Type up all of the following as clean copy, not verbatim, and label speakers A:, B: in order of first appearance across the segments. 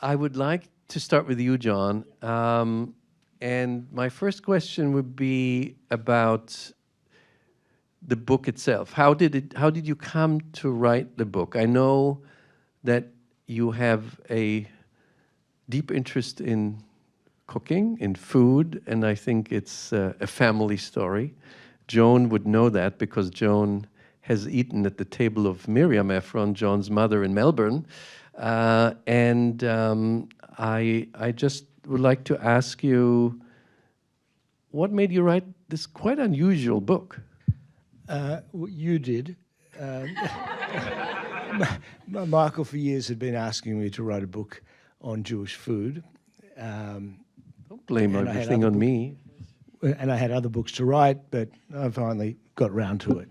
A: I would like to start with you, John. And my first question would be about the book itself. How did you come to write the book? I know that you have a deep interest in cooking, in food, and I think it's a family story. Joan would know that because Joan has eaten at the table of Miriam Ephron, John's mother in Melbourne. I just would like to ask you, what made you write this quite unusual book?
B: Well, you did. Michael, for years, had been asking me to write a book on Jewish food.
A: Don't blame everything on me.
B: And I had other books to write, but I finally got round to it.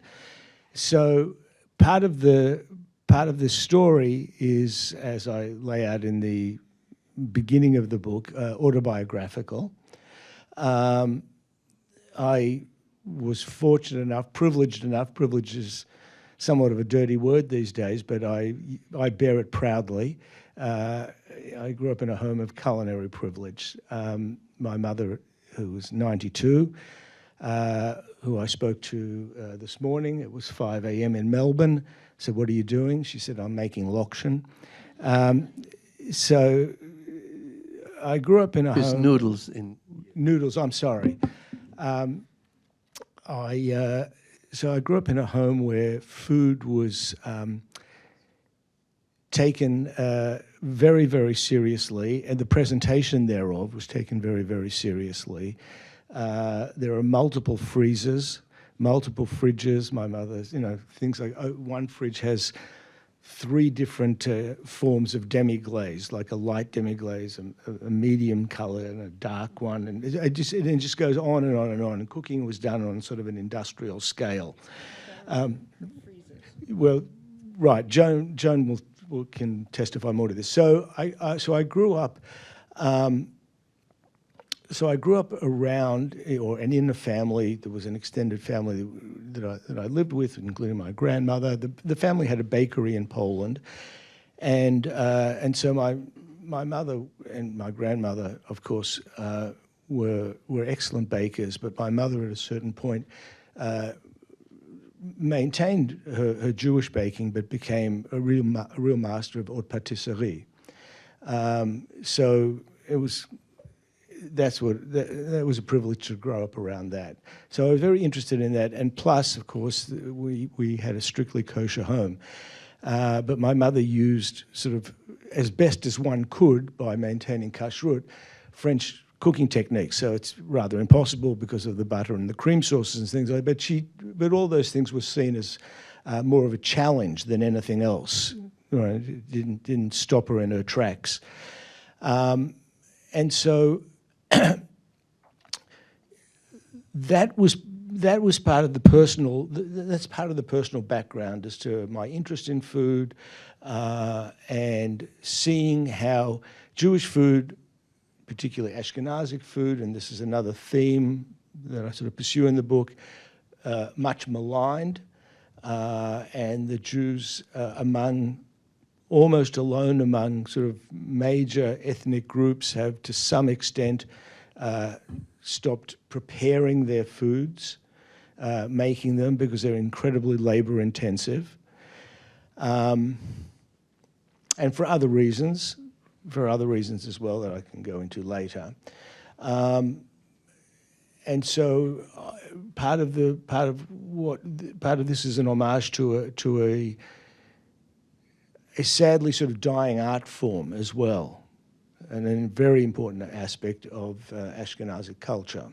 B: So part of the story is, as I lay out in the beginning of the book, autobiographical. I was fortunate enough, privileged enough. Privilege is somewhat of a dirty word these days, but I bear it proudly. I grew up in a home of culinary privilege. My mother, who was 92, who I spoke to this morning, it was 5 a.m. in Melbourne, said, "What are you doing?" She said, "I'm making lokshen." So I grew up in a
A: There's
B: home...
A: noodles in...
B: Noodles, I'm sorry. So I grew up in a home where food was taken very, very seriously, and the presentation thereof was taken very, very seriously. There are multiple freezers, multiple fridges. My mother's, things like one fridge has 3 different forms of demi-glaze, like a light demi-glaze, a medium color, and a dark one, and it just goes on and on and on. And cooking was done on sort of an industrial scale. Well, right, Joan can testify more to this. So I grew up. So I grew up around, and in a family. There was an extended family that I lived with, including my grandmother. The family had a bakery in Poland, and so my mother and my grandmother, of course, were excellent bakers. But my mother, at a certain point, maintained her Jewish baking, but became a real master of haute pâtisserie. So it was. That was a privilege to grow up around that. So I was very interested in that, and plus, of course, we had a strictly kosher home. But my mother used, sort of, as best as one could by maintaining kashrut, French cooking techniques. So it's rather impossible because of the butter and the cream sauces and things like that. But all those things were seen as more of a challenge than anything else. It didn't stop her in her tracks. And so that was part of the personal. That's part of the personal background as to my interest in food, and seeing how Jewish food, particularly Ashkenazic food, and this is another theme that I sort of pursue in the book, much maligned, and the Jews almost alone among sort of major ethnic groups have, to some extent, stopped preparing their foods, making them, because they're incredibly labor intensive, and for other reasons as well that I can go into later. And so part of this is an homage to a sadly sort of dying art form as well, and a very important aspect of Ashkenazic culture.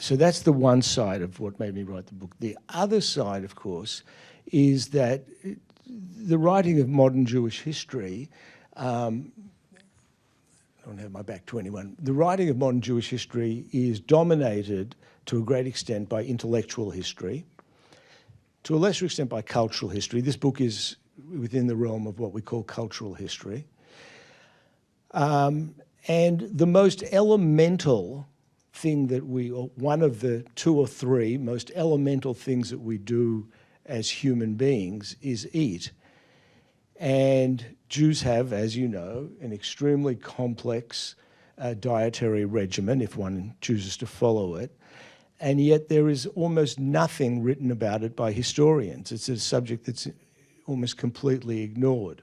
B: So that's the one side of what made me write the book. The other side, of course, is that the writing of modern Jewish history, I don't have my back to anyone, the writing of modern Jewish history is dominated to a great extent by intellectual history, to a lesser extent by cultural history. This book is within the realm of what we call cultural history. And the most elemental thing or one of the 2 or 3 most elemental things that we do as human beings is eat. And Jews have, as you know, an extremely complex dietary regimen if one chooses to follow it. And yet there is almost nothing written about it by historians. It's a subject that's almost completely ignored.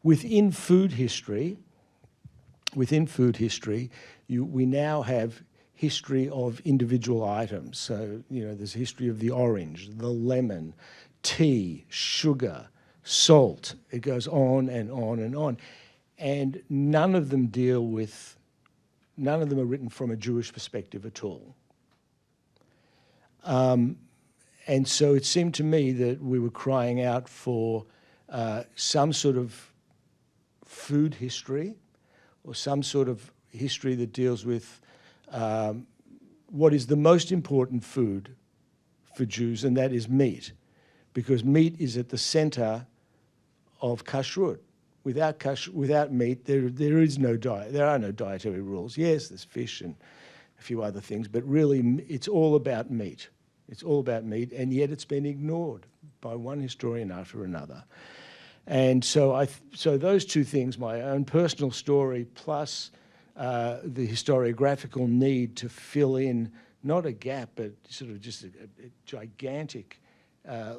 B: Within food history, we now have history of individual items. So, there's a history of the orange, the lemon, tea, sugar, salt. It goes on and on and on. And none of them are written from a Jewish perspective at all. And so it seemed to me that we were crying out for some sort of food history, or some sort of history that deals with what is the most important food for Jews, and that is meat, because meat is at the center of kashrut. Without meat, there is no diet. There are no dietary rules. Yes, there's fish and a few other things, but really, it's all about meat. It's all about meat, and yet it's been ignored by one historian after another. And so those two things, my own personal story plus the historiographical need to fill in not a gap, but sort of just a gigantic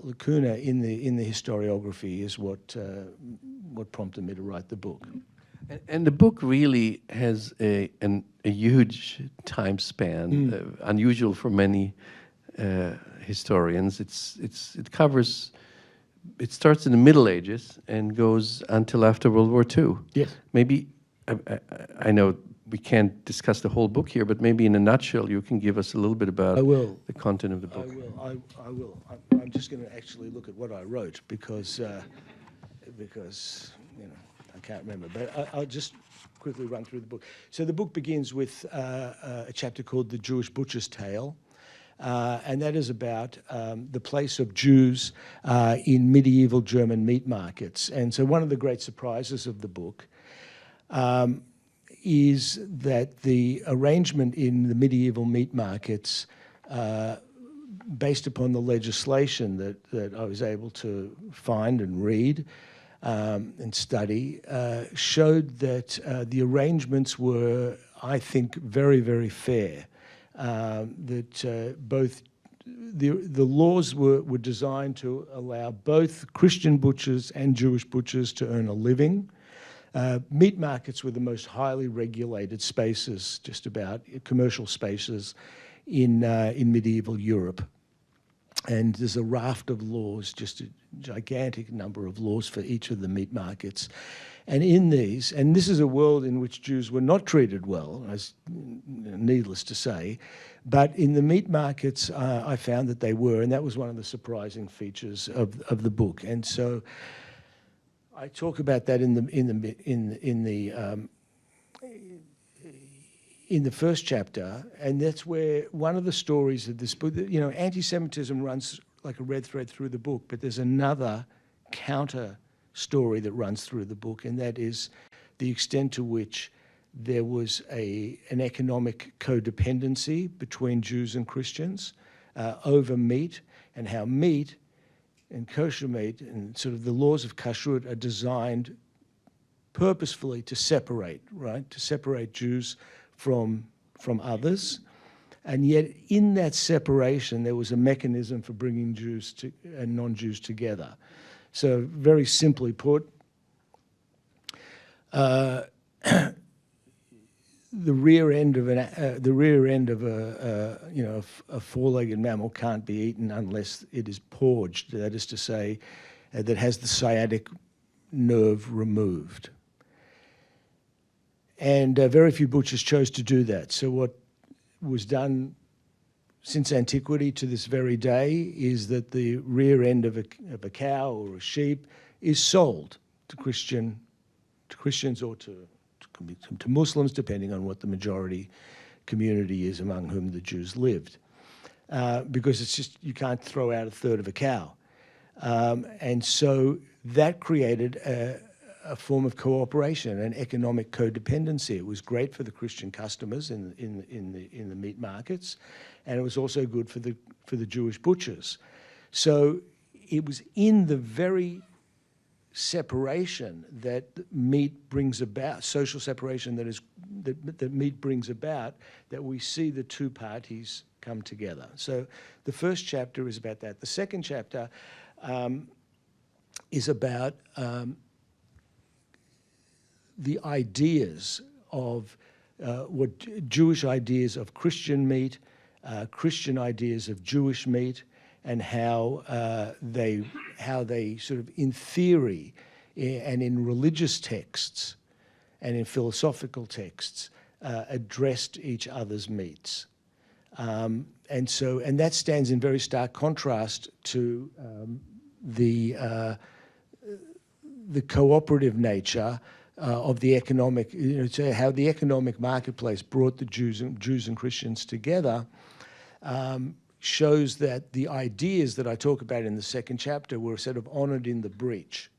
B: lacuna in the historiography, is what prompted me to write the book.
A: And the book really has a huge time span, unusual for many historians. It covers. It starts in the Middle Ages and goes until after World War II.
B: Yes.
A: Maybe, I know we can't discuss the whole book here, but maybe in a nutshell you can give us a little bit about the content of the book.
B: I will. I'm just going to actually look at what I wrote because I can't remember. But I'll just quickly run through the book. So the book begins with a chapter called The Jewish Butcher's Tale. And that is about the place of Jews in medieval German meat markets. And so one of the great surprises of the book is that the arrangement in the medieval meat markets, based upon the legislation that I was able to find and read and study, showed that the arrangements were, I think, very, very fair. That both the laws were designed to allow both Christian butchers and Jewish butchers to earn a living. Meat markets were the most highly regulated spaces, just about commercial spaces, in medieval Europe. And there's a raft of laws, just a gigantic number of laws for each of the meat markets. And in these, and this is a world in which Jews were not treated well, as needless to say, but in the meat markets, I found that they were, and that was one of the surprising features of the book. And so I talk about that in the first chapter, and that's where one of the stories of this book, anti-Semitism runs like a red thread through the book, but there's another counter story that runs through the book, and that is the extent to which there was an economic codependency between Jews and Christians over meat, and how meat and kosher meat and sort of the laws of kashrut are designed purposefully to separate, right? To separate Jews from others. And yet in that separation, there was a mechanism for bringing Jews and non-Jews together. So very simply put, the rear end of a four-legged mammal can't be eaten unless it is porged. That is to say, that has the sciatic nerve removed. And very few butchers chose to do that. So what was done since antiquity to this very day is that the rear end of a cow or a sheep is sold to Christians or to Muslims, depending on what the majority community is among whom the Jews lived, because it's just, you can't throw out a third of a cow. And so that created a form of cooperation and economic codependency. It was great for the Christian customers in the meat markets, and it was also good for the Jewish butchers. So it was in the very separation that meat brings about, social separation that meat brings about, that we see the two parties come together. So the first chapter is about that. The second chapter is about the ideas of what Jewish ideas of Christian meat, Christian ideas of Jewish meat, and how they sort of in theory and in religious texts and in philosophical texts addressed each other's meats. And that stands in very stark contrast to the cooperative nature of the economic, so how the economic marketplace brought the Jews and Christians together. Shows that the ideas that I talk about in the second chapter were sort of honored in the breach.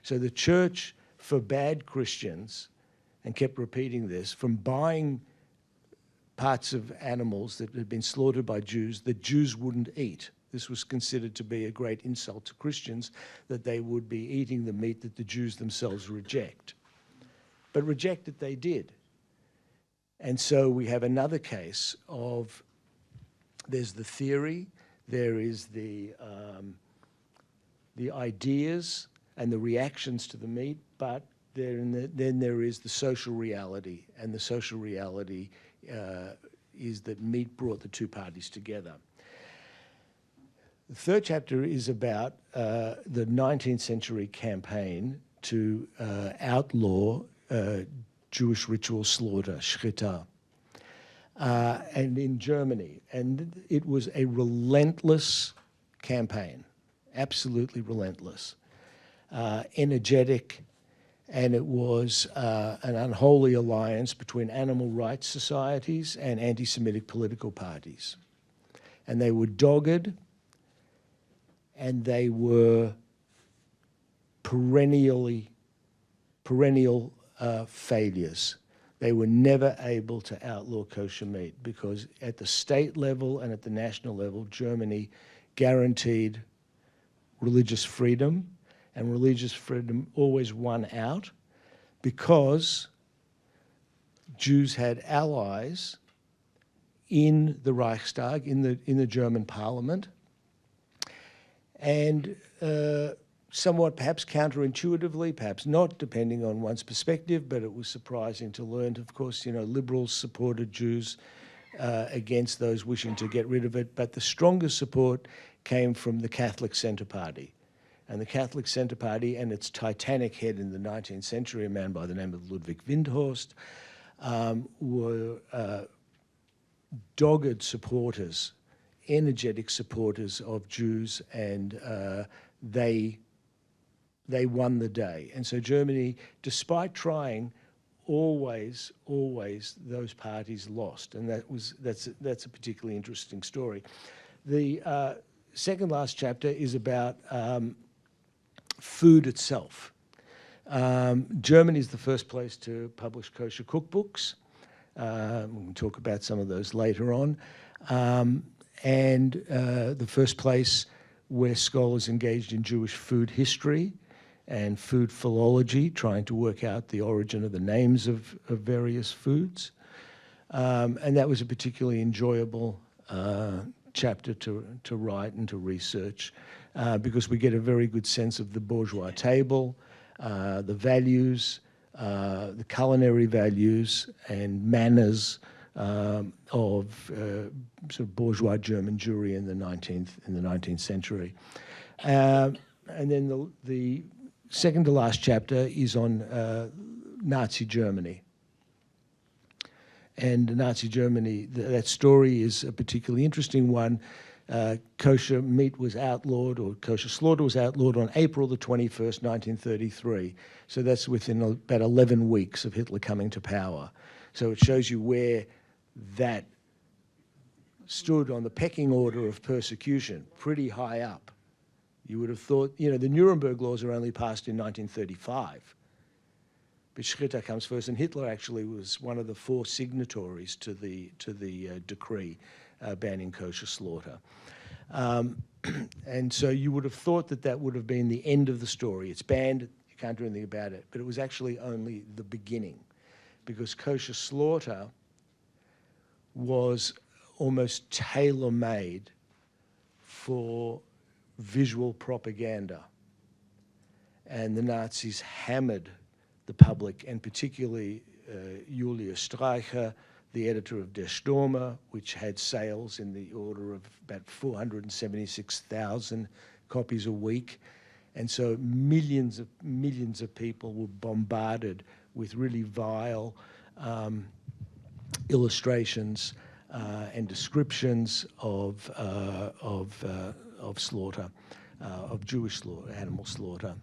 B: So the church forbade Christians, and kept repeating this, from buying parts of animals that had been slaughtered by Jews that Jews wouldn't eat. This was considered to be a great insult to Christians, that they would be eating the meat that the Jews themselves reject. But reject it they did. And so we have another case of, there's the theory, there is the ideas and the reactions to the meat, but then there is the social reality, and the social reality is that meat brought the two parties together. The third chapter is about the 19th century campaign to outlaw Jewish ritual slaughter, shchita. And in Germany. And it was a relentless campaign, absolutely relentless, energetic, and it was an unholy alliance between animal rights societies and anti-Semitic political parties. And they were dogged, and they were perennial failures. They were never able to outlaw kosher meat because at the state level and at the national level, Germany guaranteed religious freedom, and religious freedom always won out because Jews had allies in the Reichstag, in the German parliament, and somewhat perhaps counterintuitively, perhaps not, depending on one's perspective, but it was surprising to learn, of course, liberals supported Jews against those wishing to get rid of it, but the strongest support came from the Catholic Centre Party. And the Catholic Centre Party and its titanic head in the 19th century, a man by the name of Ludwig Windhorst, were dogged supporters, energetic supporters of Jews, and they won the day. And so Germany, despite trying, always those parties lost. And that's a particularly interesting story. The second last chapter is about food itself. Germany is the first place to publish kosher cookbooks. We can talk about some of those later on. And the first place where scholars engaged in Jewish food history and food philology, trying to work out the origin of the names of various foods. And that was a particularly enjoyable chapter to write and to research because we get a very good sense of the bourgeois table, the values, the culinary values and manners of sort of bourgeois German Jewry in the 19th century. And then the second to last chapter is on Nazi Germany. And Nazi Germany, that story is a particularly interesting one. Kosher meat was outlawed, or kosher slaughter was outlawed on April the 21st, 1933. So that's within about 11 weeks of Hitler coming to power. So it shows you where that stood on the pecking order of persecution, pretty high up. You would have thought, the Nuremberg laws are only passed in 1935. But shchita comes first, and Hitler actually was one of the 4 signatories to the decree banning kosher slaughter. And so you would have thought that that would have been the end of the story. It's banned, you can't do anything about it. But it was actually only the beginning, because kosher slaughter was almost tailor-made for visual propaganda. And the Nazis hammered the public, and particularly Julius Streicher, the editor of Der Stürmer, which had sales in the order of about 476,000 copies a week. And so millions of people were bombarded with really vile illustrations and descriptions of slaughter, of Jewish slaughter, animal slaughter.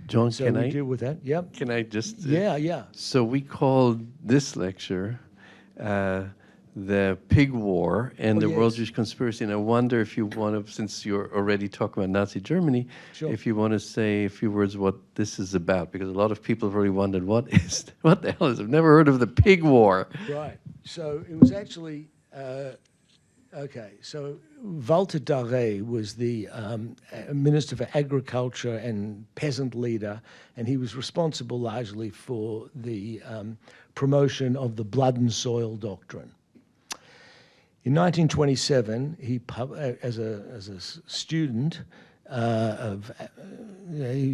A: John,
B: So
A: can
B: we
A: I
B: deal with that. Yep.
A: can I just
B: Yeah.
A: So we called this lecture the Pig War and
B: Oh,
A: the World
B: yes.
A: Jewish Conspiracy. And I wonder if you want to, since you're already talking about Nazi Germany,
B: Sure.
A: if you want to say a few words what this is about, because a lot of people have already wondered what the hell is. I've never heard of the Pig War.
B: Right. So it was actually okay. So Walter Darré was the Minister for Agriculture and peasant leader, and he was responsible largely for the promotion of the blood and soil doctrine. In 1927, he as a student of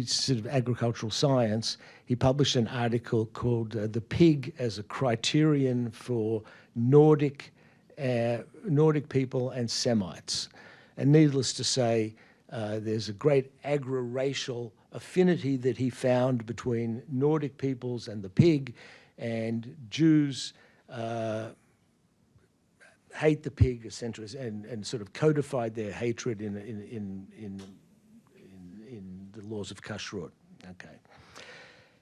B: sort of agricultural science, he published an article called "The Pig as a Criterion for Nordic people and Semites." And needless to say, there's a great agro-racial affinity that he found between Nordic peoples and the pig, and Jews hate the pig, and sort of codified their hatred in the laws of kashrut. Okay.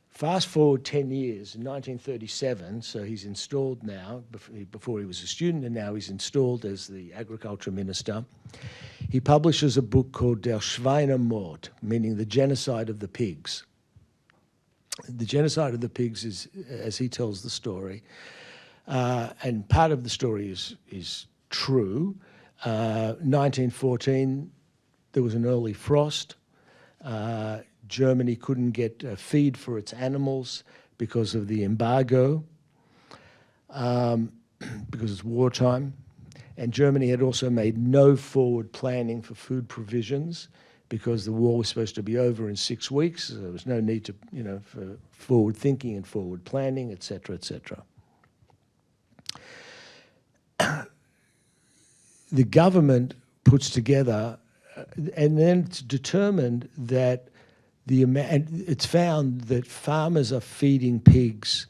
B: Fast forward 10 years, in 1937, so he's installed now, before he was a student, and now he's installed as the agriculture minister. He publishes a book called Der Schweinemord, meaning the genocide of the pigs. The genocide of the pigs is, as he tells the story, and part of the story is true. 1914, there was an early frost. Germany couldn't get feed for its animals because of the embargo, because it's wartime. And Germany had also made no forward planning for food provisions because the war was supposed to be over in 6 weeks. So there was no need to, for forward thinking and forward planning, et cetera, et cetera. The government puts together, and then it's determined that it's found that farmers are feeding pigs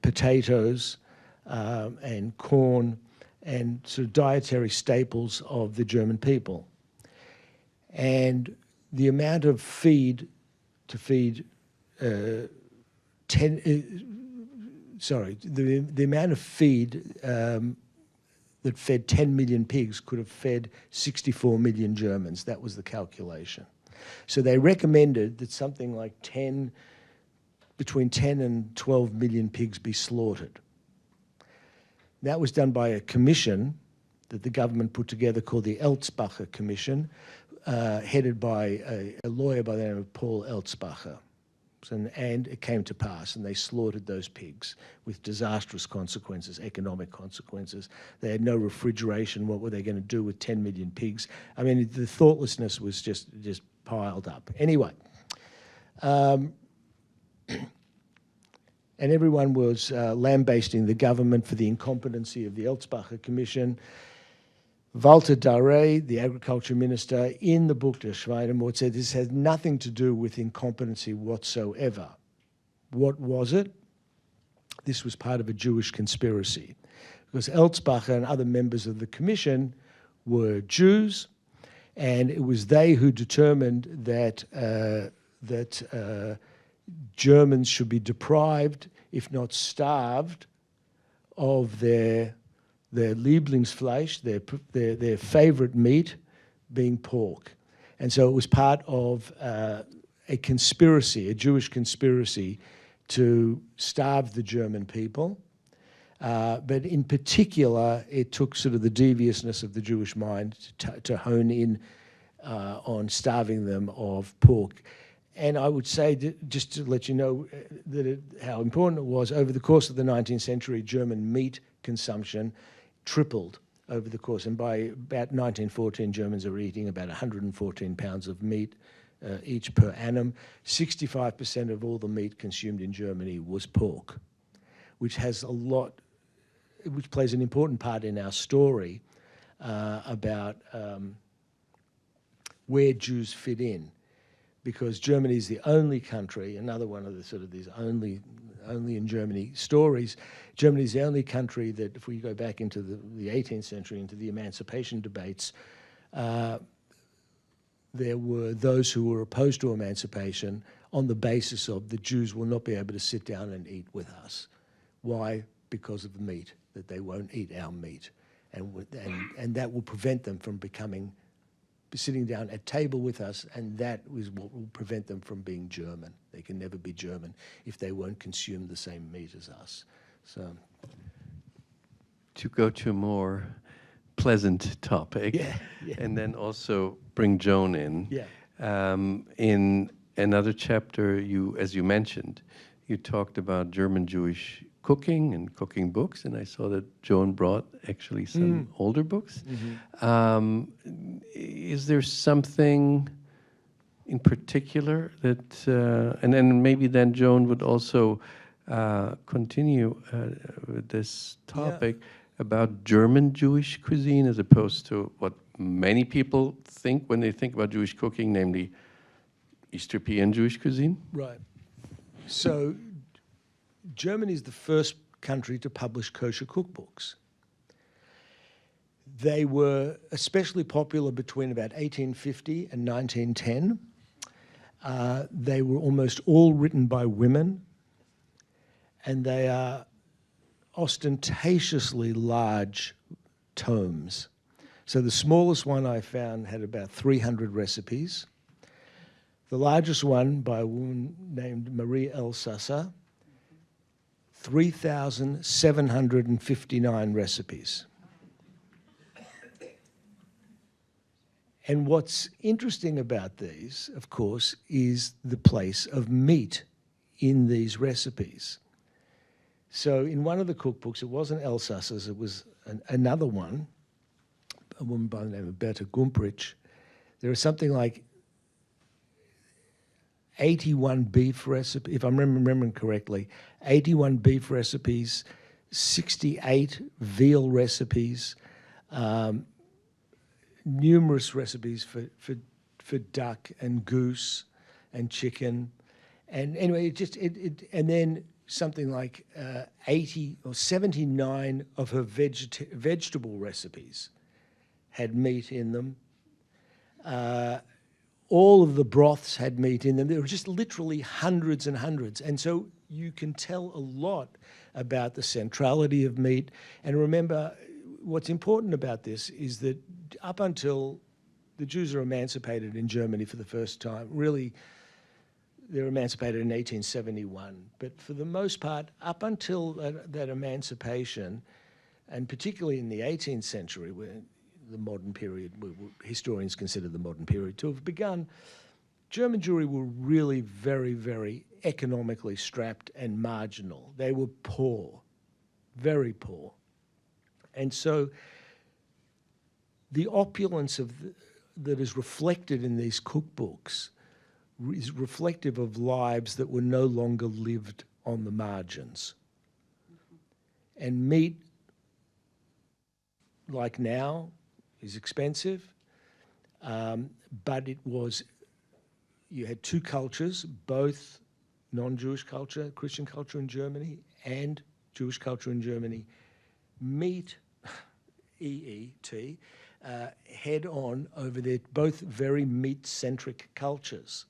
B: potatoes and corn and sort of dietary staples of the German people. And the amount of feed to feed the amount of feed that fed 10 million pigs could have fed 64 million Germans. That was the calculation. So they recommended that something like between 10 and 12 million pigs be slaughtered. That was done by a commission that the government put together called the Elzbacher Commission, headed by a lawyer by the name of Paul Elzbacher. And it came to pass, and they slaughtered those pigs with disastrous consequences, economic consequences. They had no refrigeration. What were they going to do with 10 million pigs? I mean, the thoughtlessness was just piled up. Anyway, and everyone was lambasting the government for the incompetency of the Elzbacher Commission. Walter Darré, the agriculture minister, in the book Der Schweinemord, said this has nothing to do with incompetency whatsoever. What was it? This was part of a Jewish conspiracy, because Elzbacher and other members of the commission were Jews, and it was they who determined that Germans should be deprived, if not starved, of their Lieblingsfleisch, their favorite meat, being pork. And so it was part of a conspiracy, a Jewish conspiracy, to starve the German people. But in particular, it took sort of the deviousness of the Jewish mind to hone in on starving them of pork. And I would say, that, just to let you know how important it was, over the course of the 19th century, German meat consumption tripled over the course. And by about 1914, Germans are eating about 114 pounds of meat each per annum. 65% of all the meat consumed in Germany was pork, which has which plays an important part in our story about where Jews fit in. Because Germany is the only country, another one of the sort of these only in Germany stories, Germany is the only country that, if we go back into the 18th century, into the emancipation debates, there were those who were opposed to emancipation on the basis of the Jews will not be able to sit down and eat with us. Why? Because of the meat, that they won't eat our meat. And that will prevent them from sitting down at table with us, and that is what will prevent them from being German. They can never be German if they won't consume the same meat as us. So,
A: to go to a more pleasant topic, and then also bring Joan in. In another chapter, as you mentioned, you talked about German Jewish cooking and cooking books, and I saw that Joan brought actually some older books. Is there something in particular that, and then maybe then Joan would also continue with this topic about German Jewish cuisine as opposed to what many people think when they think about Jewish cooking, namely East European Jewish cuisine?
B: Right. So Germany is the first country to publish kosher cookbooks. They were especially popular between about 1850 and 1910. They were almost all written by women, and they are ostentatiously large tomes. So the smallest one I found had about 300 recipes. The largest one, by a woman named Marie Elsasser, 3,759 recipes. And what's interesting about these, of course, is the place of meat in these recipes. So in one of the cookbooks, it wasn't Elsasser's, it was another one, a woman by the name of Berta Gumprich. There are something like 81 beef recipes, if I'm remembering correctly, 81 beef recipes, 68 veal recipes, numerous recipes for duck and goose and chicken. And anyway, and then something like 80 or 79 of her vegetable recipes had meat in them. All of the broths had meat in them. There were just literally hundreds and hundreds. And so you can tell a lot about the centrality of meat. And remember, what's important about this is that up until the Jews are emancipated in Germany for the first time, really, they're emancipated in 1871. But for the most part, up until that emancipation, and particularly in the 18th century, where the modern period, historians consider the modern period to have begun, German Jewry were really very, very economically strapped and marginal. They were poor, very poor. And so the opulence that is reflected in these cookbooks is reflective of lives that were no longer lived on the margins. And meat, like now, is expensive, but you had two cultures, both non-Jewish culture, Christian culture in Germany, and Jewish culture in Germany. Meat, E-E-T, head on over there, both very meat-centric cultures,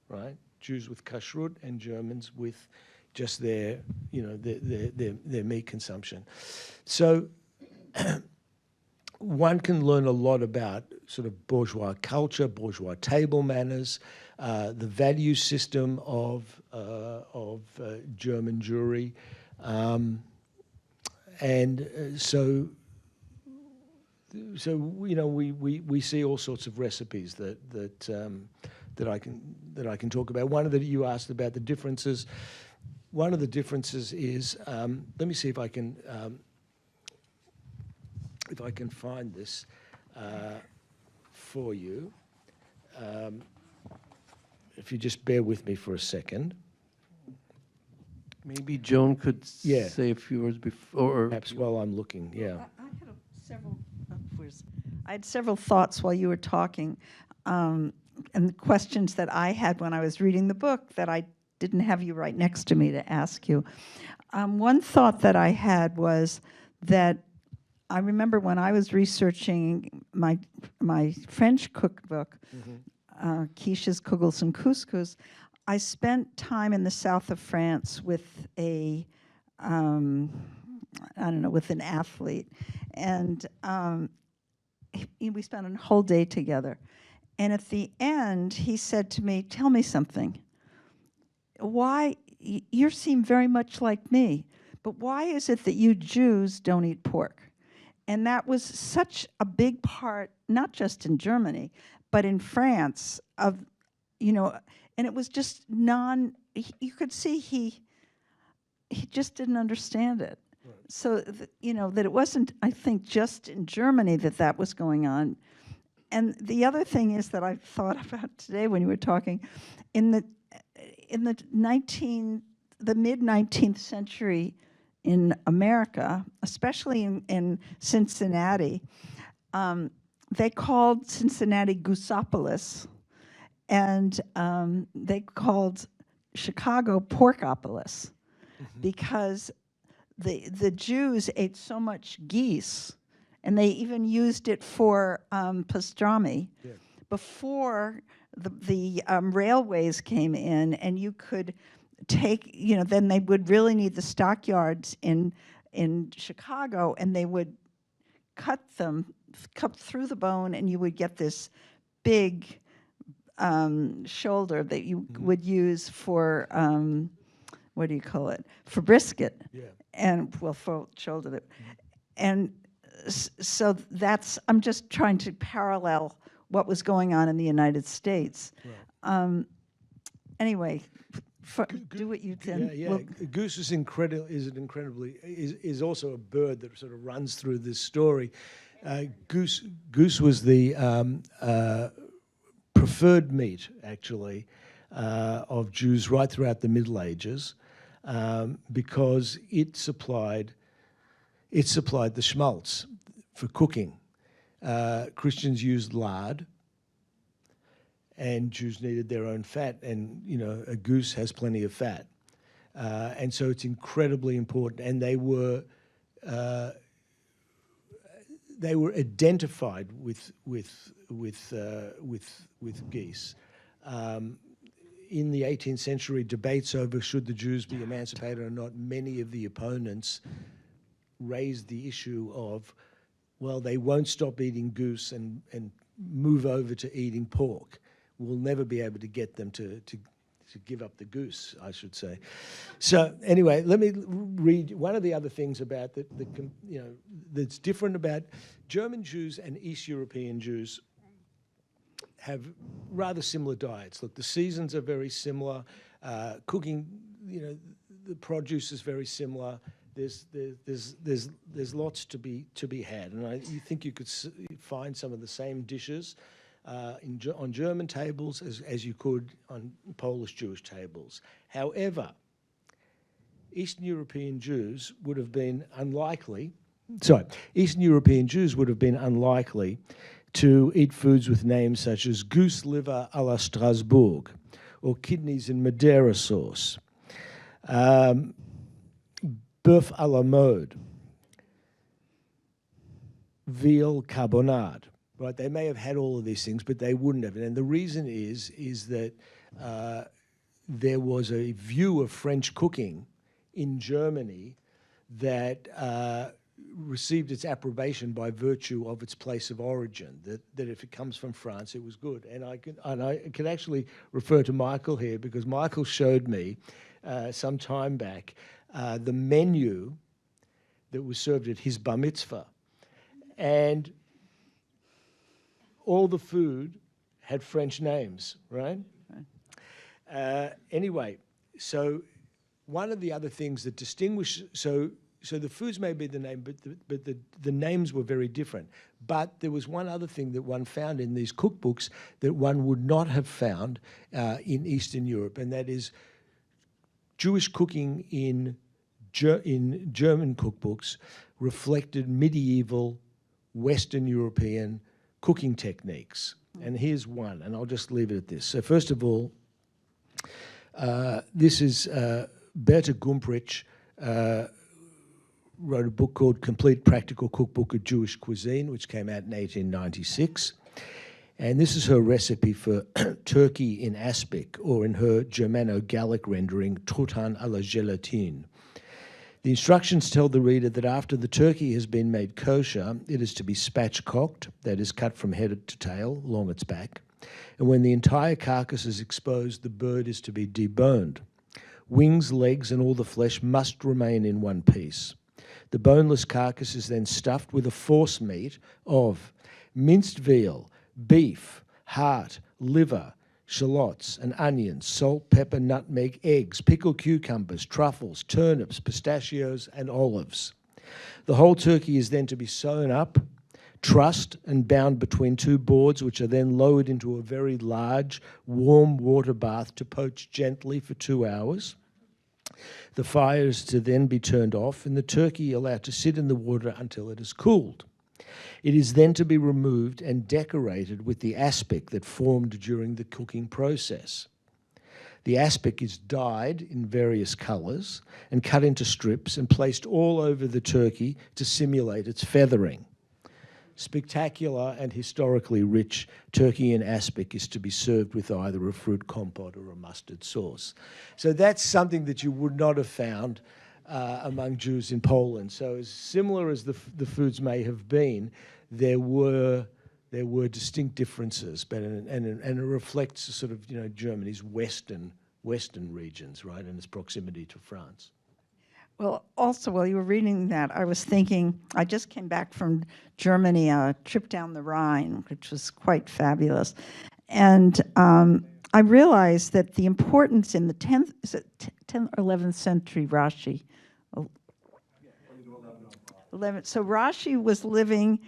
B: right? Jews with kashrut and Germans with just their meat consumption. So one can learn a lot about sort of bourgeois culture, bourgeois table manners, the value system of German Jewry, so so you know, we see all sorts of recipes that I can talk about. One of the, you asked about the differences. One of the differences is, let me see if I can find this for you. If you just bear with me for a second.
A: Maybe Joan could
B: Yeah.
A: say a few words before.
B: Perhaps while I'm looking, yeah.
C: I had several thoughts while you were talking, and the questions that I had when I was reading the book that I didn't have you right next to me to ask you. One thought that I had was that I remember when I was researching my French cookbook, Quiches, Kugels, and Couscous, I spent time in the south of France with a, I don't know, with an athlete. And we spent a whole day together. And at the end, he said to me, "Tell me something. Why, you seem very much like me, but why is it that you Jews don't eat pork?" And that was such a big part, not just in Germany, but in France, of, you know, and it was just you could see he just didn't understand it. Right. So, you know, that it wasn't, I think, just in Germany that was going on. And the other thing is that I thought about today when you were talking, in the mid-19th century in America, especially in Cincinnati, they called Cincinnati Goosopolis, and they called Chicago Porkopolis, because the Jews ate so much geese, and they even used it for pastrami. Yeah. Before the railways came in, and you could take, you know, then they would really need the stockyards in Chicago, and they would cut through the bone, and you would get this big shoulder that you would use for, what do you call it? For brisket. Yeah. And, well, for shoulder. And so I'm just trying to parallel what was going on in the United States. Right. Anyway, do what you can.
B: Yeah. Goose is also a bird that sort of runs through this story. Goose was the preferred meat, actually, of Jews right throughout the Middle Ages, because it supplied the schmaltz for cooking. Christians used lard, and Jews needed their own fat, and you know, a goose has plenty of fat, and so it's incredibly important. And they were identified with geese. In the 18th century, debates over should the Jews be emancipated or not, many of the opponents raised the issue of, well, they won't stop eating goose and move over to eating pork. We'll never be able to get them to give up the goose, I should say. So anyway, let me read one of the other things about that's different about German Jews and East European Jews. Have rather similar diets. Look, the seasons are very similar. Cooking, you know, the produce is very similar. There's lots to be had, and you think you could find some of the same dishes on German tables as you could on Polish Jewish tables. However, Eastern European Jews would have been unlikely to eat foods with names such as goose liver à la Strasbourg or kidneys in Madeira sauce, bœuf à la mode, veal carbonade. Right? They may have had all of these things, but they wouldn't have. And the reason is that there was a view of French cooking in Germany that received its approbation by virtue of its place of origin, that if it comes from France, it was good. And I can actually refer to Michael here, because Michael showed me some time back the menu that was served at his bar mitzvah. And all the food had French names, right? Anyway, so one of the other things that distinguish, so the foods may be the name, but the names were very different. But there was one other thing that one found in these cookbooks that one would not have found in Eastern Europe, and that is Jewish cooking in German cookbooks reflected medieval Western European cooking techniques. And here's one, and I'll just leave it at this. So first of all, this is Berta Gumprich, wrote a book called Complete Practical Cookbook of Jewish Cuisine, which came out in 1896. And this is her recipe for turkey in aspic, or in her Germano-Gallic rendering, Truthahn à la gelatine. The instructions tell the reader that after the turkey has been made kosher, it is to be spatchcocked, that is, cut from head to tail, along its back. And when the entire carcass is exposed, the bird is to be deboned. Wings, legs, and all the flesh must remain in one piece. The boneless carcass is then stuffed with a force meat of minced veal, beef, heart, liver, shallots and onions, salt, pepper, nutmeg, eggs, pickled cucumbers, truffles, turnips, pistachios, and olives. The whole turkey is then to be sewn up, trussed, and bound between two boards, which are then lowered into a very large, warm water bath to poach gently for 2 hours. The fire is to then be turned off, and the turkey allowed to sit in the water until it is cooled. It is then to be removed and decorated with the aspic that formed during the cooking process. The aspic is dyed in various colours and cut into strips and placed all over the turkey to simulate its feathering. Spectacular and historically rich turkey in aspic is to be served with either a fruit compote or a mustard sauce. So that's something that you would not have found among Jews in Poland. So as similar as the foods may have been, there were distinct differences, but and it reflects sort of Germany's western regions, right, and its proximity to France.
C: Well, also, while you were reading that, I was thinking, I just came back from Germany, a trip down the Rhine, which was quite fabulous. And I realized that the importance in the 10th or 11th century Rashi. 11th. So Rashi was living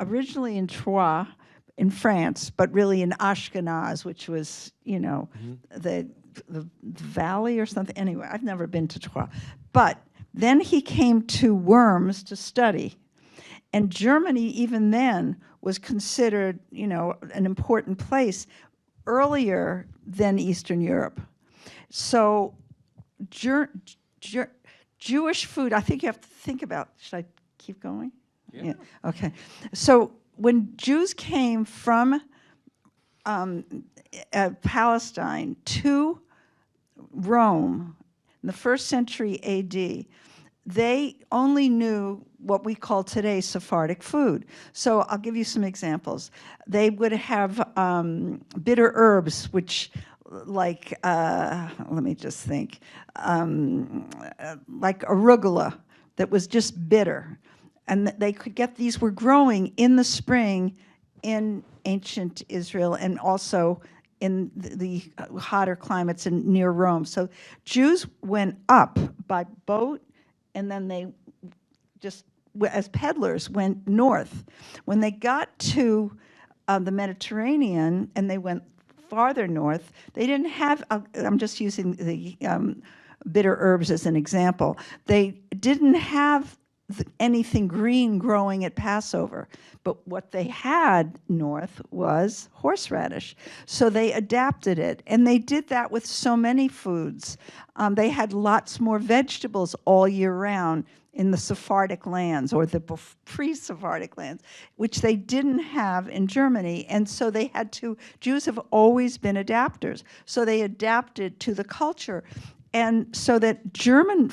C: originally in Troyes, in France, but really in Ashkenaz, which was, the valley or something. Anyway, I've never been to Troyes. But then he came to Worms to study. And Germany, even then, was considered, an important place earlier than Eastern Europe. So Jewish food, I think you have to think about, should I keep going? Yeah. Okay. So when Jews came from Palestine to Rome in the 1st century AD, they only knew what we call today Sephardic food. So I'll give you some examples. They would have bitter herbs, which let me just think, like arugula that was just bitter. And they could get, these were growing in the spring in ancient Israel and also in the hotter climates near Rome. So Jews went up by boat, and then they just, as peddlers, went north. When they got to the Mediterranean and they went farther north, they didn't have, I'm just using the bitter herbs as an example, they didn't have anything green growing at Passover. But what they had north was horseradish. So they adapted it. And they did that with so many foods. They had lots more vegetables all year round in the Sephardic lands, or the pre-Sephardic lands, which they didn't have in Germany. And so they had to, Jews have always been adapters. So they adapted to the culture. And so that German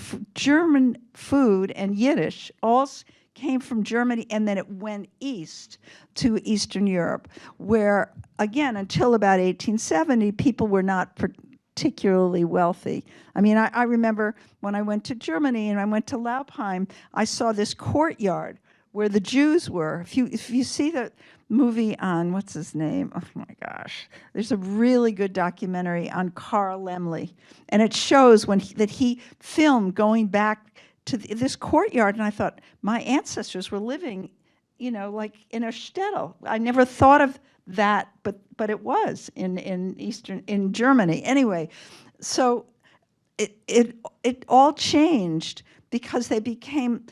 C: food and Yiddish all came from Germany, and then it went east to Eastern Europe, where, again, until about 1870, people were not particularly wealthy. I mean, I remember when I went to Germany and I went to Laupheim, I saw this courtyard where the Jews were. If you see the movie on, what's his name? Oh my gosh. There's a really good documentary on Carl Laemmle, and it shows that he filmed going back to this courtyard, and I thought, my ancestors were living, like in a shtetl. I never thought of that, but it was in Germany. Anyway, so it all changed because they became,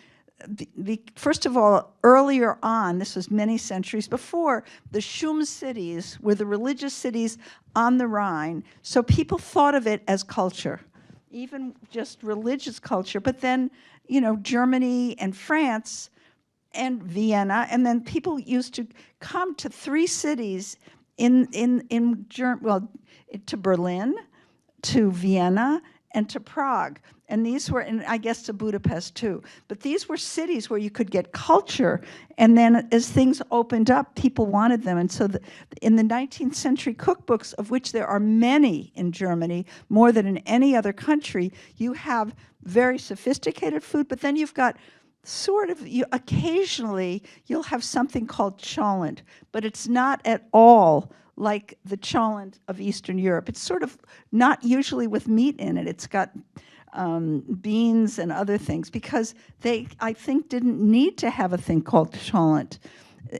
C: first of all, earlier on, this was many centuries before, the Shum cities were the religious cities on the Rhine. So people thought of it as culture, even just religious culture. But then, Germany and France and Vienna, and then people used to come to 3 cities to Berlin, to Vienna, and to Prague. And these were, and I guess to Budapest too. But these were cities where you could get culture. And then as things opened up, people wanted them. And so in the 19th century cookbooks, of which there are many in Germany, more than in any other country, you have very sophisticated food, but then you've got occasionally you'll have something called cholent, but it's not at all like the cholent of Eastern Europe. It's sort of not usually with meat in it. It's got beans and other things, because they, I think, didn't need to have a thing called cholent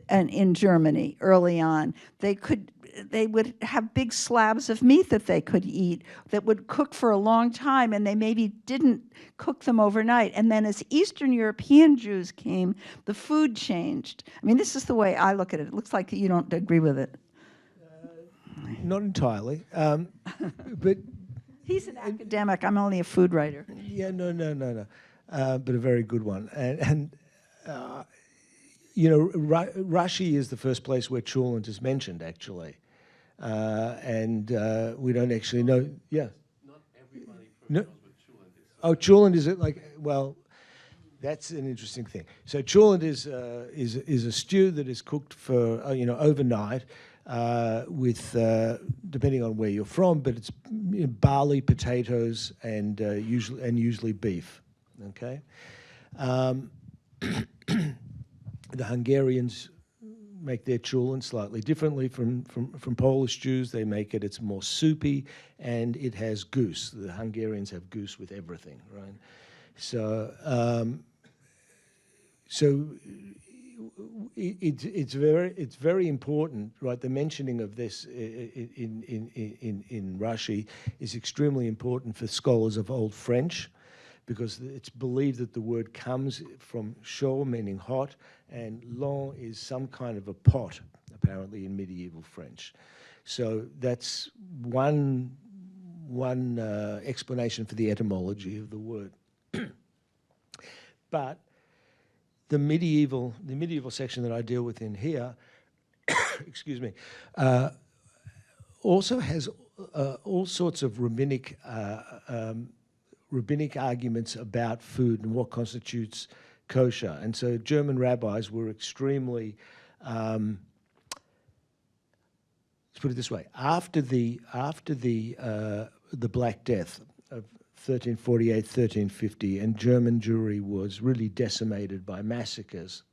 C: in Germany early on. They would have big slabs of meat that they could eat that would cook for a long time, and they maybe didn't cook them overnight. And then as Eastern European Jews came, the food changed. I mean, this is the way I look at it. It looks like you don't agree with it.
B: Not entirely, but
C: he's an academic. I'm only a food writer.
B: Yeah, no, but a very good one. And Rashi is the first place where cholent is mentioned, actually, and we don't actually know. Yeah.
A: Not everybody knows what cholent is.
B: Oh, cholent is it like? Well, that's an interesting thing. So cholent is a stew that is cooked for overnight. With depending on where you're from, but it's barley, potatoes, and usually beef. Okay, the Hungarians make their cholent slightly differently from Polish Jews. They make it; it's more soupy, and it has goose. The Hungarians have goose with everything, right? So. It's very important, right? The mentioning of this in Rashi is extremely important for scholars of Old French, because it's believed that the word comes from chaud, meaning hot, and long is some kind of a pot, apparently in medieval French. So that's one explanation for the etymology of the word. But the medieval section that I deal with in here, excuse me, also has all sorts of rabbinic arguments about food and what constitutes kosher. And so German rabbis were extremely, let's put it this way: after the Black Death of 1348, 1350, and German Jewry was really decimated by massacres.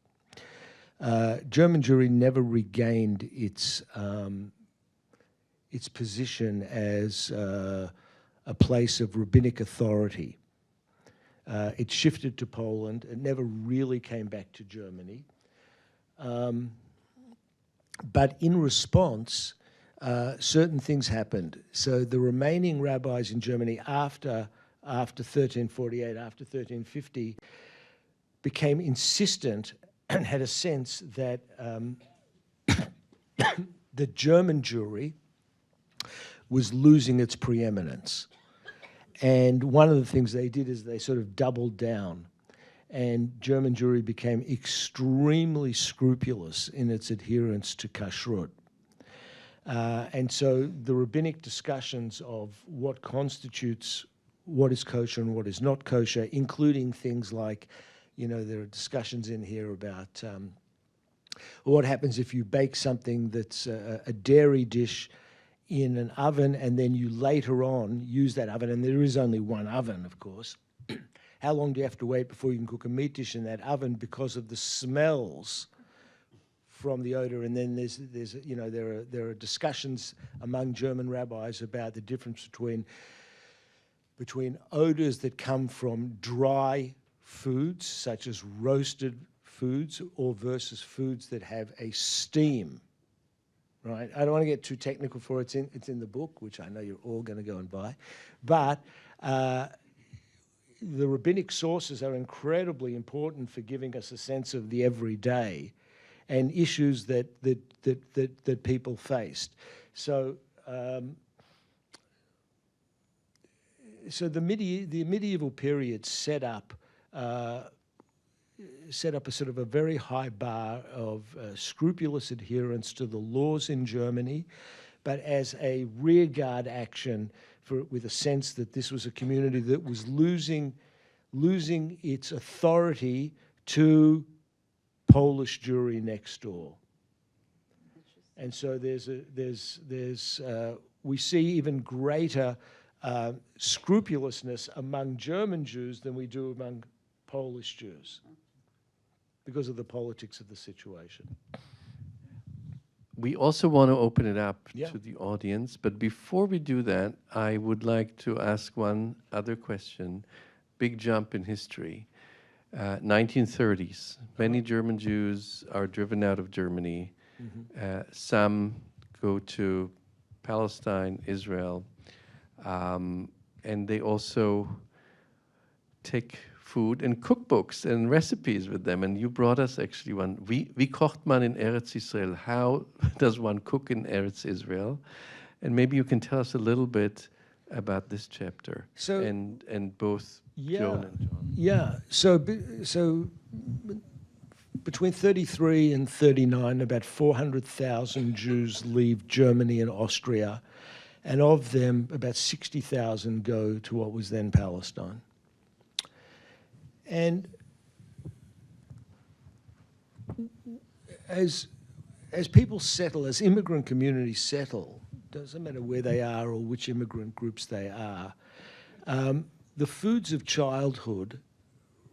B: German Jewry never regained its position as a place of rabbinic authority. It shifted to Poland. It never really came back to Germany. But in response, certain things happened. So the remaining rabbis in Germany after 1348, after 1350, became insistent and had a sense that the German Jewry was losing its preeminence. And one of the things they did is they sort of doubled down, and German Jewry became extremely scrupulous in its adherence to kashrut. And so the rabbinic discussions of what constitutes what is kosher and what is not kosher, including things like, there are discussions in here about what happens if you bake something that's a dairy dish in an oven, and then you later on use that oven, and there is only one oven, of course, how long do you have to wait before you can cook a meat dish in that oven because of the smells from the odor? And then there's you know, there are discussions among German rabbis about the difference between odors that come from dry foods, such as roasted foods, or versus foods that have a steam. Right? I don't want to get too technical for it. It's in the book, which I know you're all going to go and buy. But the rabbinic sources are incredibly important for giving us a sense of the everyday and issues that people faced. So the medieval period set up a sort of a very high bar of scrupulous adherence to the laws in Germany, but as a rearguard action with a sense that this was a community that was losing its authority to Polish Jewry next door. And so we see even greater scrupulousness among German Jews than we do among Polish Jews, because of the politics of the situation.
A: We also want to open it up
B: Yeah.
A: to the audience, but before we do that, I would like to ask one other question. Big jump in history. 1930s. Many German Jews are driven out of Germany. Some go to Palestine, Israel, and they also take food and cookbooks and recipes with them. And you brought us actually one. Wie kocht man in Eretz Israel? How does one cook in Eretz Israel? And maybe you can tell us a little bit about this chapter.
B: So-
A: and both Joan and John.
B: Yeah. So between 33 and 39, about 400,000 Jews leave Germany and Austria, and of them, about 60,000 go to what was then Palestine. And as people settle, as immigrant communities settle, doesn't matter where they are or which immigrant groups they are, the foods of childhood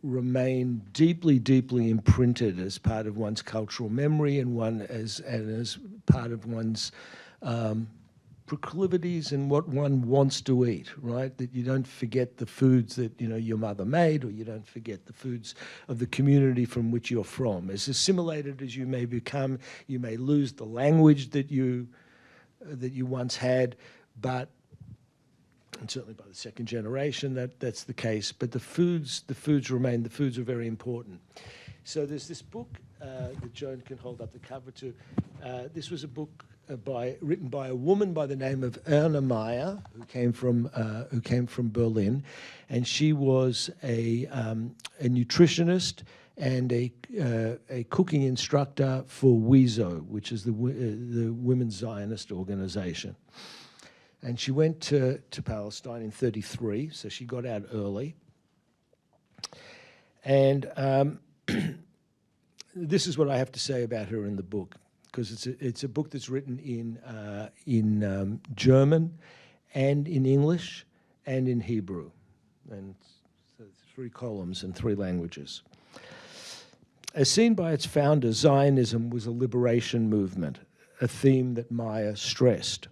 B: remain deeply, deeply imprinted as part of one's cultural memory and as part of one's proclivities and what one wants to eat, right? That you don't forget the foods that, you know, your mother made, or you don't forget the foods of the community from which you're from. As assimilated as you may become, you may lose the language that you once had, but, and certainly by the second generation that's the case, but the foods remain, the foods are very important. So there's this book that Joan can hold up the cover to. This was a book written by a woman by the name of Erna Meyer, who came from Berlin, and she was a nutritionist and a cooking instructor for WIZO, which is the Women's Zionist Organization. And she went to Palestine in 33, so she got out early. And this is what I have to say about her in the book, because it's a book that's written in German and in English and in Hebrew, and so it's 3 columns in 3 languages. As seen by its founder, Zionism was a liberation movement, a theme that Meyer stressed.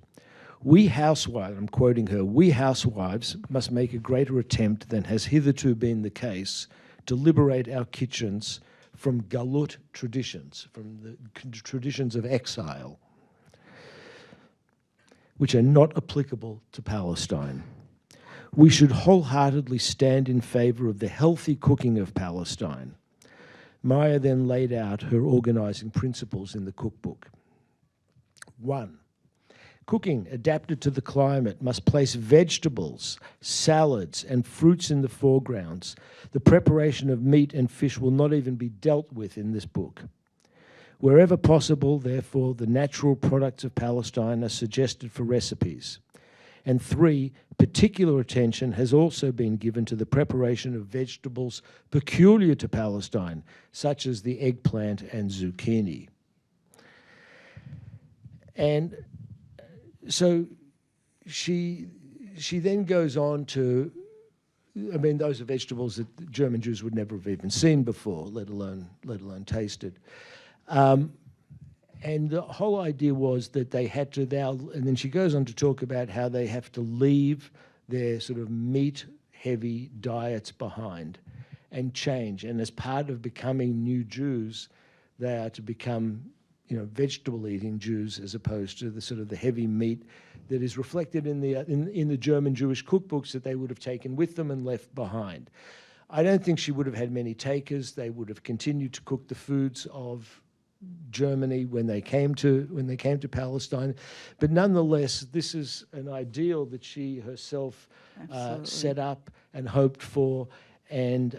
B: We housewives, I'm quoting her, we housewives must make a greater attempt than has hitherto been the case to liberate our kitchens from galut traditions, from the traditions of exile, which are not applicable to Palestine. We should wholeheartedly stand in favor of the healthy cooking of Palestine. Meyer then laid out her organizing principles in the cookbook. 1. Cooking adapted to the climate must place vegetables, salads, and fruits in the foregrounds. The preparation of meat and fish will not even be dealt with in this book. Wherever possible, therefore, the natural products of Palestine are suggested for recipes. And 3, particular attention has also been given to the preparation of vegetables peculiar to Palestine, such as the eggplant and zucchini. And so she then goes on to I mean, those are vegetables that the German Jews would never have even seen before, let alone tasted. And the whole idea was that they had to and then she goes on to talk about how they have to leave their sort of meat-heavy diets behind and change. And as part of becoming new Jews, they are to become, vegetable-eating Jews as opposed to the sort of the heavy meat that is reflected in the German Jewish cookbooks that they would have taken with them and left behind. I don't think she would have had many takers. They would have continued to cook the foods of Germany when they came to Palestine, but nonetheless, this is an ideal that she herself set up and hoped for, and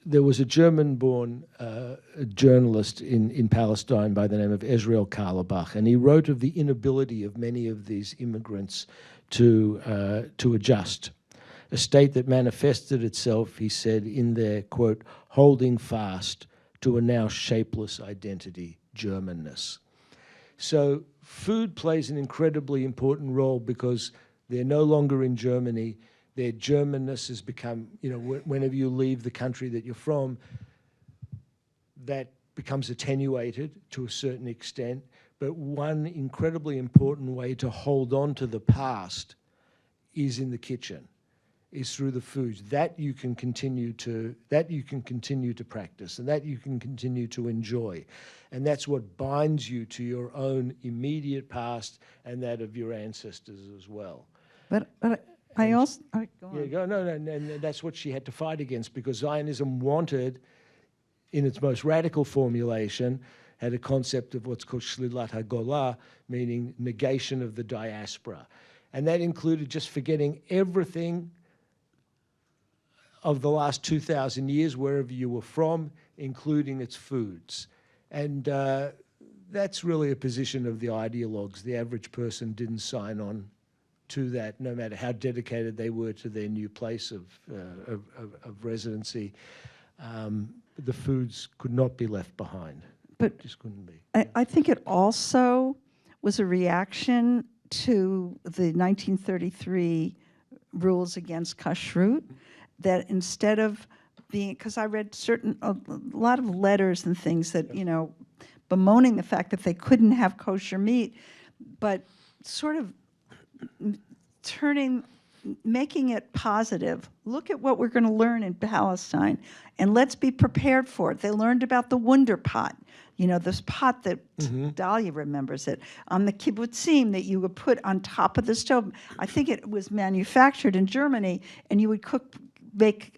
B: there was a German-born journalist in Palestine by the name of Ezriel Carlebach, and he wrote of the inability of many of these immigrants to adjust. A state that manifested itself, he said, in their, quote, holding fast to a now shapeless identity, Germanness. So food plays an incredibly important role because they're no longer in Germany. Their Germanness has become, whenever you leave the country that you're from, that becomes attenuated to a certain extent. But one incredibly important way to hold on to the past is in the kitchen. Is through the foods that you can continue to practice and that you can continue to enjoy, and that's what binds you to your own immediate past and that of your ancestors as well.
C: But I also go on.
B: Yeah, no, and that's what she had to fight against, because Zionism wanted, in its most radical formulation, had a concept of what's called shlilat hagolah, meaning negation of the diaspora, and that included just forgetting everything of the last 2,000 years, wherever you were from, including its foods. And that's really a position of the ideologues. The average person didn't sign on to that, no matter how dedicated they were to their new place of residency. The foods could not be left behind.
C: But
B: it just couldn't be.
C: I think it also was a reaction to the 1933 rules against kashrut, that instead of being, because I read a lot of letters and things that, bemoaning the fact that they couldn't have kosher meat, but sort of making it positive. Look at what we're going to learn in Palestine, and let's be prepared for it. They learned about the Wunder pot, this pot that Dahlia remembers it, on the kibbutzim that you would put on top of the stove. I think it was manufactured in Germany, and you would make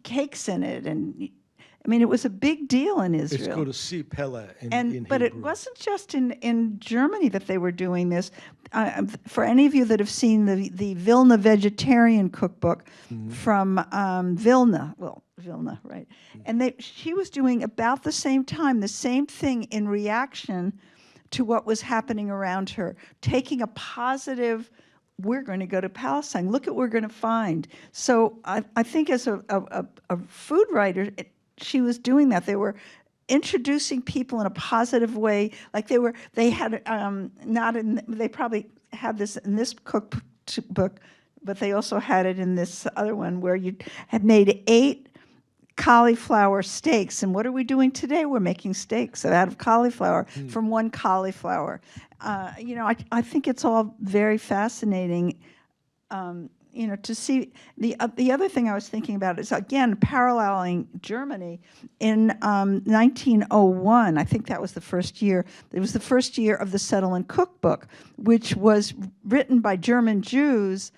C: cakes in it, and I mean, it was a big deal in Israel.
B: It's called a sipela in
C: but
B: Hebrew.
C: it wasn't just in Germany that they were doing this. For any of you that have seen the Vilna vegetarian cookbook from Vilna, right? And she was doing about the same time, the same thing in reaction to what was happening around her, taking a positive, we're going to go to Palestine. Look at what we're going to find. So I think as a food writer, she was doing that. They were introducing people in a positive way. Like they probably had this in this cookbook, but they also had it in this other one where you had made 8 cauliflower steaks. And what are we doing today? We're making steaks out of cauliflower from one cauliflower. I think it's all very fascinating, to see. The other thing I was thinking about is, again, paralleling Germany. In 1901, I think that was the first year. It was the first year of the Settlement Cookbook, which was written by German Jews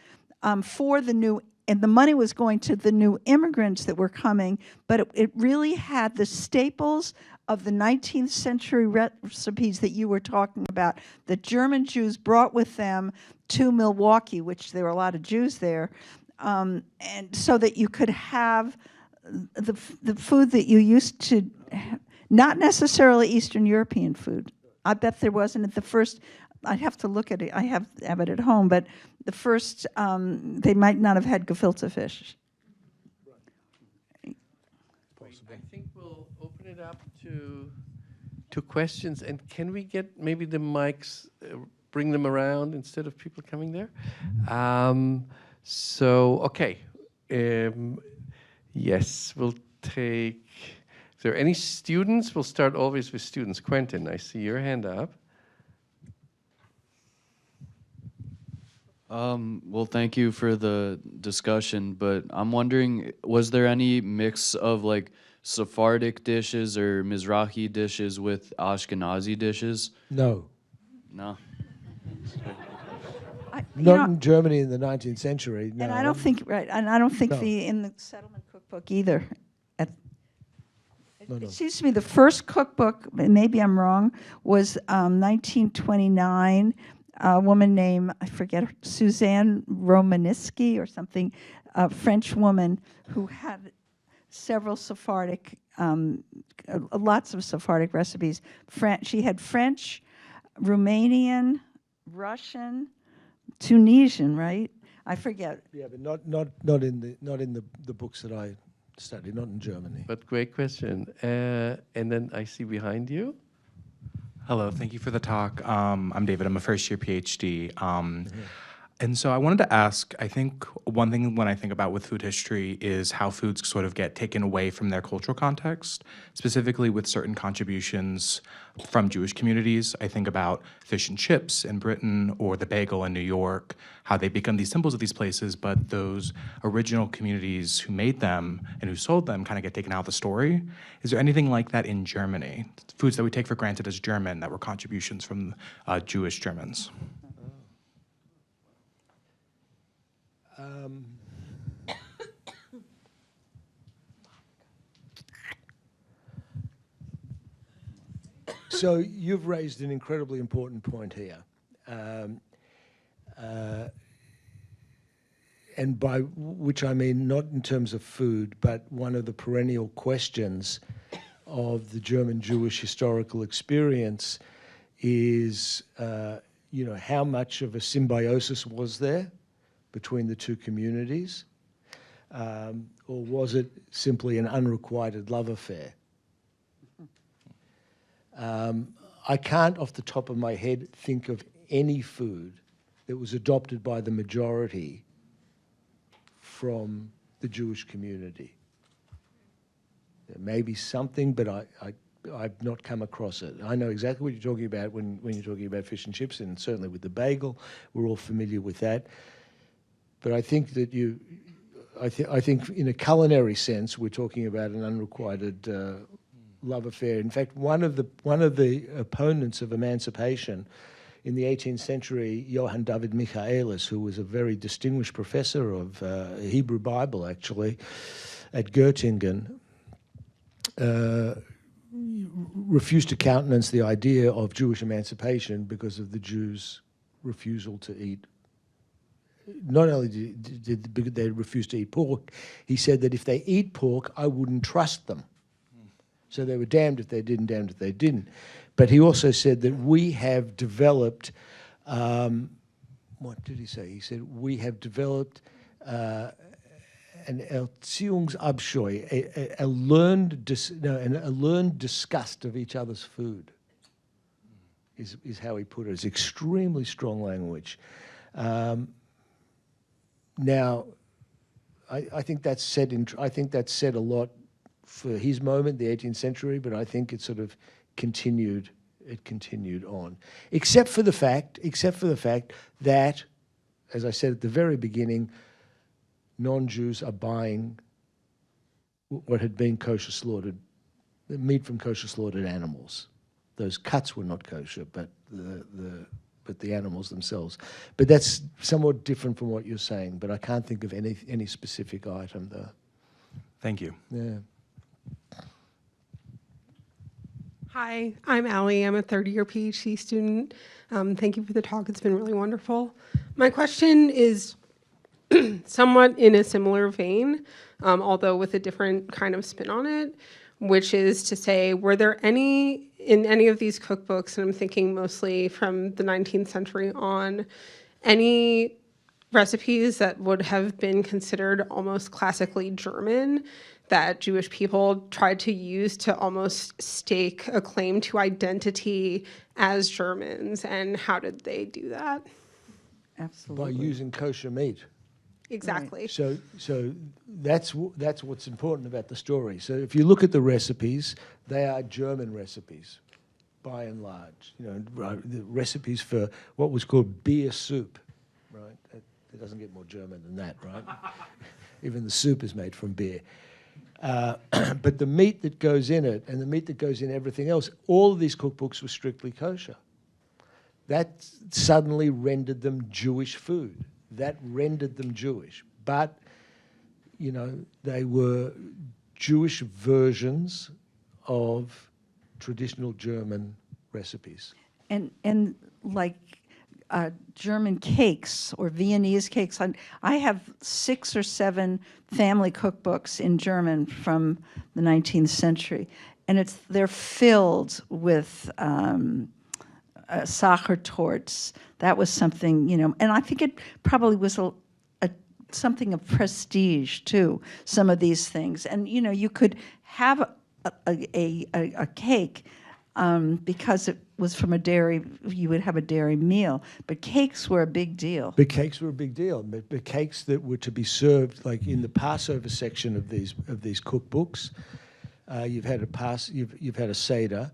C: for the new. And the money was going to the new immigrants that were coming, but it really had the staples of the 19th century recipes that you were talking about, that German Jews brought with them to Milwaukee, which there were a lot of Jews there, and so that you could have the food that you used to, not necessarily Eastern European food. I bet there wasn't at the first. I'd have to look at it. I have it at home, but the first, they might not have had gefilte fish.
A: I think we'll open it up to questions. And can we get maybe the mics bring them around instead of people coming there. So, okay. Yes, we'll take... Is there any students? We'll start always with students. Quentin, I see your hand up.
D: Well, thank you for the discussion, but I'm wondering, was there any mix of like Sephardic dishes or Mizrahi dishes with Ashkenazi dishes?
B: No.
D: No.
B: Not in Germany in the 19th century. No.
C: And I don't think, right, and I don't think
B: No.
C: in the settlement cookbook either.
B: No.
C: It seems to me the first cookbook, and maybe I'm wrong, was 1929. A woman named, I forget, Suzanne Romanisky or something, a French woman who had several Sephardic, lots of Sephardic recipes. She had French, Romanian, Russian, Tunisian, right? I forget.
B: Yeah, but not in the books that I studied, not in Germany.
A: But great question. And then I see behind you.
E: Hello, thank you for the talk. I'm David, I'm a first year PhD. And so I wanted to ask, I think one thing when I think about with food history is how foods sort of get taken away from their cultural context, specifically with certain contributions from Jewish communities. I think about fish and chips in Britain or the bagel in New York, how they become these symbols of these places, but those original communities who made them and who sold them kind of get taken out of the story. Is there anything like that in Germany? Foods that we take for granted as German that were contributions from Jewish Germans?
B: So you've raised an incredibly important point here. And by which I mean not in terms of food, but one of the perennial questions of the German Jewish historical experience is, how much of a symbiosis was there between the two communities? Or was it simply an unrequited love affair? I can't, off the top of my head, think of any food that was adopted by the majority from the Jewish community. There may be something, but I've not come across it. I know exactly what you're talking about when you're talking about fish and chips, and certainly with the bagel, we're all familiar with that. But I think that I think in a culinary sense, we're talking about an unrequited love affair. In fact, one of the opponents of emancipation in the 18th century, Johann David Michaelis, who was a very distinguished professor of Hebrew Bible, actually, at Göttingen, refused to countenance the idea of Jewish emancipation because of the Jews' refusal to eat. Not only did they refuse to eat pork, he said that if they eat pork, I wouldn't trust them. So they were damned if they didn't, damned if they didn't. But he also said that we have developed, what did he say? He said, we have developed an Erziehungsabscheu, a learned disgust of each other's food, is how he put it. It's extremely strong language. Now, I think that's said a lot for his moment, the 18th century, but I think it sort of continued on. Except for the fact that, as I said at the very beginning, non-Jews are buying what had been kosher slaughtered, the meat from kosher slaughtered animals. Those cuts were not kosher, but the animals themselves. But that's somewhat different from what you're saying, but I can't think of any specific item though.
E: Thank you.
B: Yeah.
F: Hi, I'm Allie. I'm a third-year PhD student. Thank you for the talk. It's been really wonderful. My question is somewhat in a similar vein, although with a different kind of spin on it, which is to say, were there in any of these cookbooks, and I'm thinking mostly from the 19th century on, any recipes that would have been considered almost classically German that Jewish people tried to use to almost stake a claim to identity as Germans, and how did they do that?
C: Absolutely.
B: By using kosher meat.
F: Exactly.
B: So that's what's important about the story. So if you look at the recipes, they are German recipes, by and large. You know, the recipes for what was called beer soup, right? It doesn't get more German than that, right? Even the soup is made from beer. But the meat that goes in it and the meat that goes in everything else, all of these cookbooks were strictly kosher. That suddenly rendered them Jewish food. That rendered them Jewish. But, you know, they were Jewish versions of traditional German recipes.
C: And like German cakes or Viennese cakes. I have 6 or 7 family cookbooks in German from the 19th century, and they're filled with Sachertorts. That was something, you know, and I think it probably was something of prestige too, some of these things. And, you know, you could have a cake because it was from a dairy, you would have a dairy meal, but cakes were a big deal.
B: But cakes were a big deal. But cakes that were to be served, like in the Passover section of these cookbooks, you've had a Seder,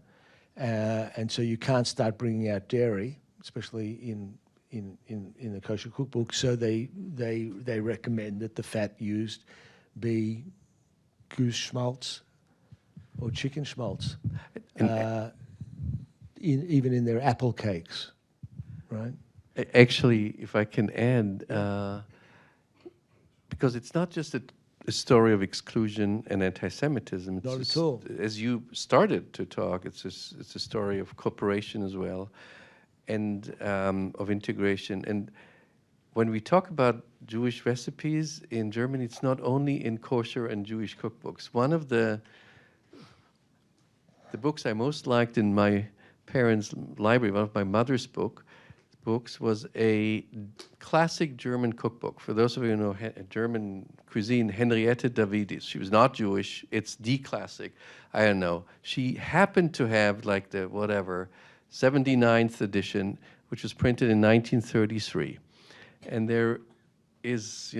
B: and so you can't start bringing out dairy, especially in the kosher cookbook. So they recommend that the fat used be goose schmaltz or chicken schmaltz, even in their apple cakes, right?
A: Actually, if I can add, because it's not just a story of exclusion and anti-Semitism.
B: Not at all.
A: As you started to talk, it's a story of cooperation as well, and of integration. And when we talk about Jewish recipes in Germany, it's not only in kosher and Jewish cookbooks. One of the books I most liked in my parents' library, one of my mother's books, was a classic German cookbook. For those of you who know German cuisine, Henriette Davidis. She was not Jewish. It's the classic. I don't know. She happened to have like the 79th edition, which was printed in 1933. And there is,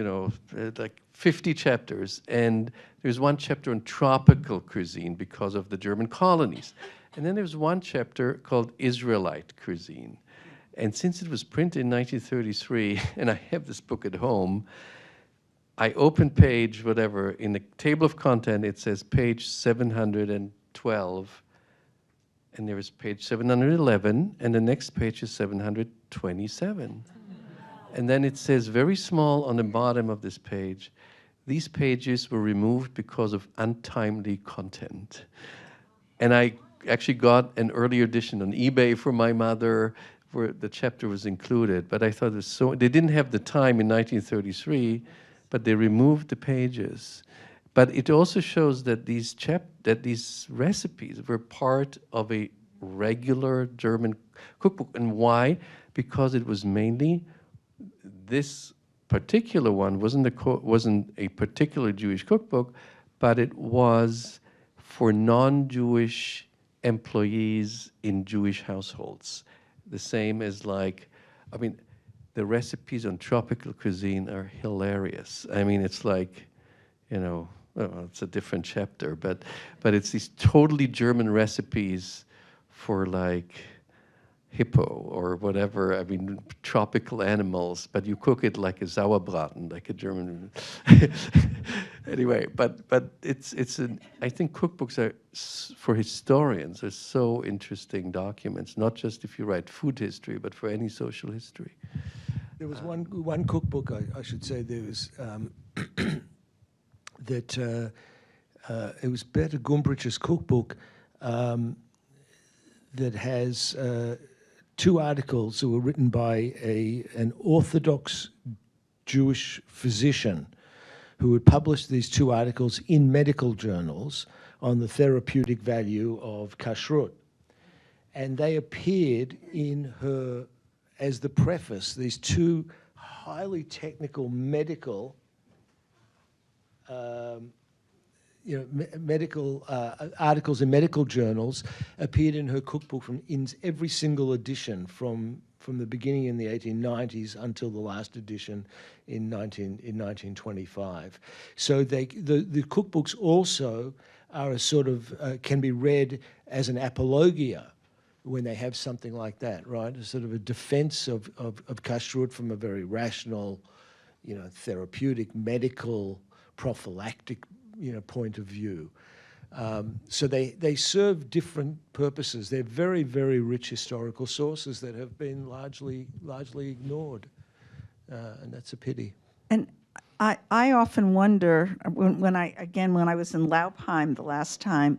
A: like 50 chapters. And there's one chapter on tropical cuisine because of the German colonies. And then there's one chapter called Israelite cuisine. And since it was printed in 1933, and I have this book at home, I open page, in the table of content, it says page 712, and there is page 711, and the next page is 727. And then it says very small on the bottom of this page, these pages were removed because of untimely content. And I actually got an earlier edition on eBay for my mother, where the chapter was included, but I thought it was they didn't have the time in 1933, but they removed the pages. But it also shows that these recipes were part of a regular German cookbook. And why? Because it was mainly, this particular one wasn't a particular Jewish cookbook, but it was for non-Jewish employees in Jewish households. The same as the recipes on tropical cuisine are hilarious. I mean, it's like, it's a different chapter, but it's these totally German recipes for like hippo or whatever. I mean, tropical animals, but you cook it like a Sauerbraten, like a German. Anyway, but I think cookbooks are, for historians, are so interesting documents, not just if you write food history, but for any social history.
B: There was one cookbook, I should say, there was, that it was Berta Gumbrich's cookbook that has 2 articles that were written by an Orthodox Jewish physician who had published these 2 articles in medical journals on the therapeutic value of kashrut. And they appeared in her, as the preface, these 2 highly technical medical, medical articles in medical journals appeared in her cookbook in every single edition from the beginning in the 1890s until the last edition in 1925. So the cookbooks also are a sort of can be read as an apologia when they have something like that, right? A sort of a defense of kashrut from a very rational, therapeutic, medical, prophylactic, point of view. So they serve different purposes. They're very, very rich historical sources that have been largely ignored, and that's a pity.
C: And I often wonder, when I was in Laupheim the last time,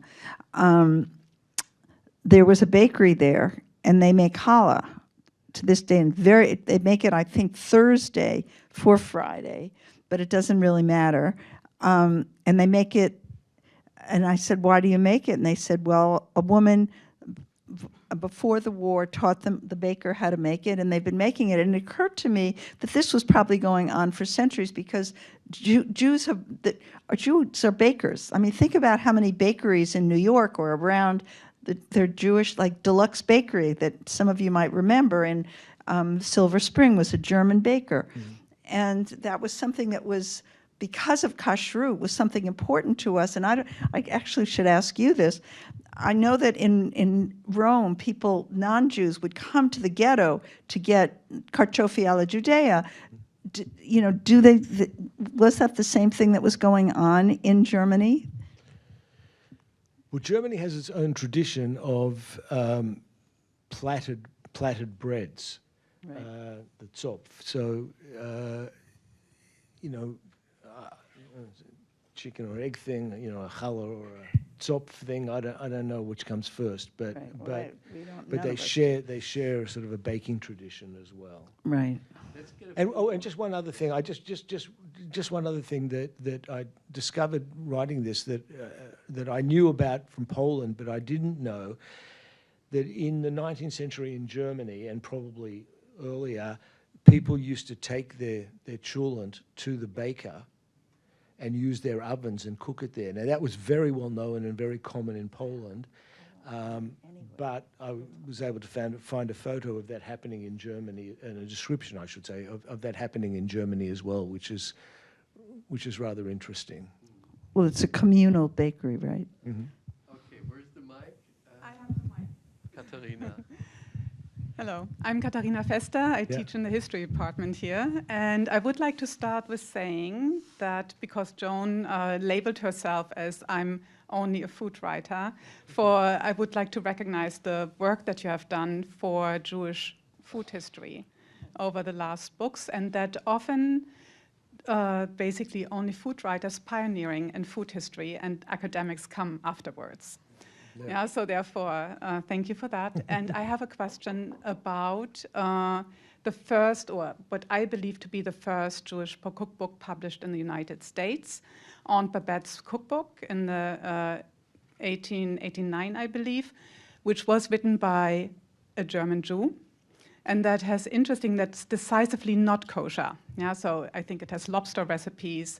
C: there was a bakery there, and they make challah to this day, and they make it, I think, Thursday for Friday, but it doesn't really matter. And they make it, and I said, why do you make it? And they said, well, a woman before the war taught the baker how to make it, and they've been making it. And it occurred to me that this was probably going on for centuries because Jews are bakers. I mean, think about how many bakeries in New York or around their Jewish, like Deluxe Bakery that some of you might remember in Silver Spring was a German baker. Mm-hmm. And that was something that was, because of kashrut, was something important to us. And I actually should ask you this. I know that in Rome, non-Jews would come to the ghetto to get carciofi alla Judea. Was that the same thing that was going on in Germany?
B: Well, Germany has its own tradition of platted breads,
C: right.
B: The Zopf. So, chicken or egg thing, a challah or a Zopf thing. I don't know which comes first, but
C: right.
B: But they share sort of a baking tradition as well.
C: Right.
B: And just one other thing. Just one other thing that I discovered writing this that I knew about from Poland, but I didn't know that in the 19th century in Germany and probably earlier, people used to take their cholent to the baker and use their ovens and cook it there. Now that was very well known and very common in Poland. But I was able to find a photo of that happening in Germany, and a description, I should say, of that happening in Germany as well, which is rather interesting.
C: Well, it's a communal bakery, right?
B: Mm-hmm.
A: Okay, where's the mic?
G: I have the mic.
A: Katharina.
G: Hello, I'm Katharina Fester. I teach in the history department here. And I would like to start with saying that because Joan labeled herself as I'm only a food writer, I would like to recognize the work that you have done for Jewish food history over the last books, and that often basically only food writers pioneering in food history and academics come afterwards. Yeah, so therefore, thank you for that. And I have a question about the first, or what I believe to be the first Jewish cookbook published in the United States, Aunt Babette's cookbook in the 1889, I believe, which was written by a German Jew. And that that's decisively not kosher. Yeah, so I think it has lobster recipes.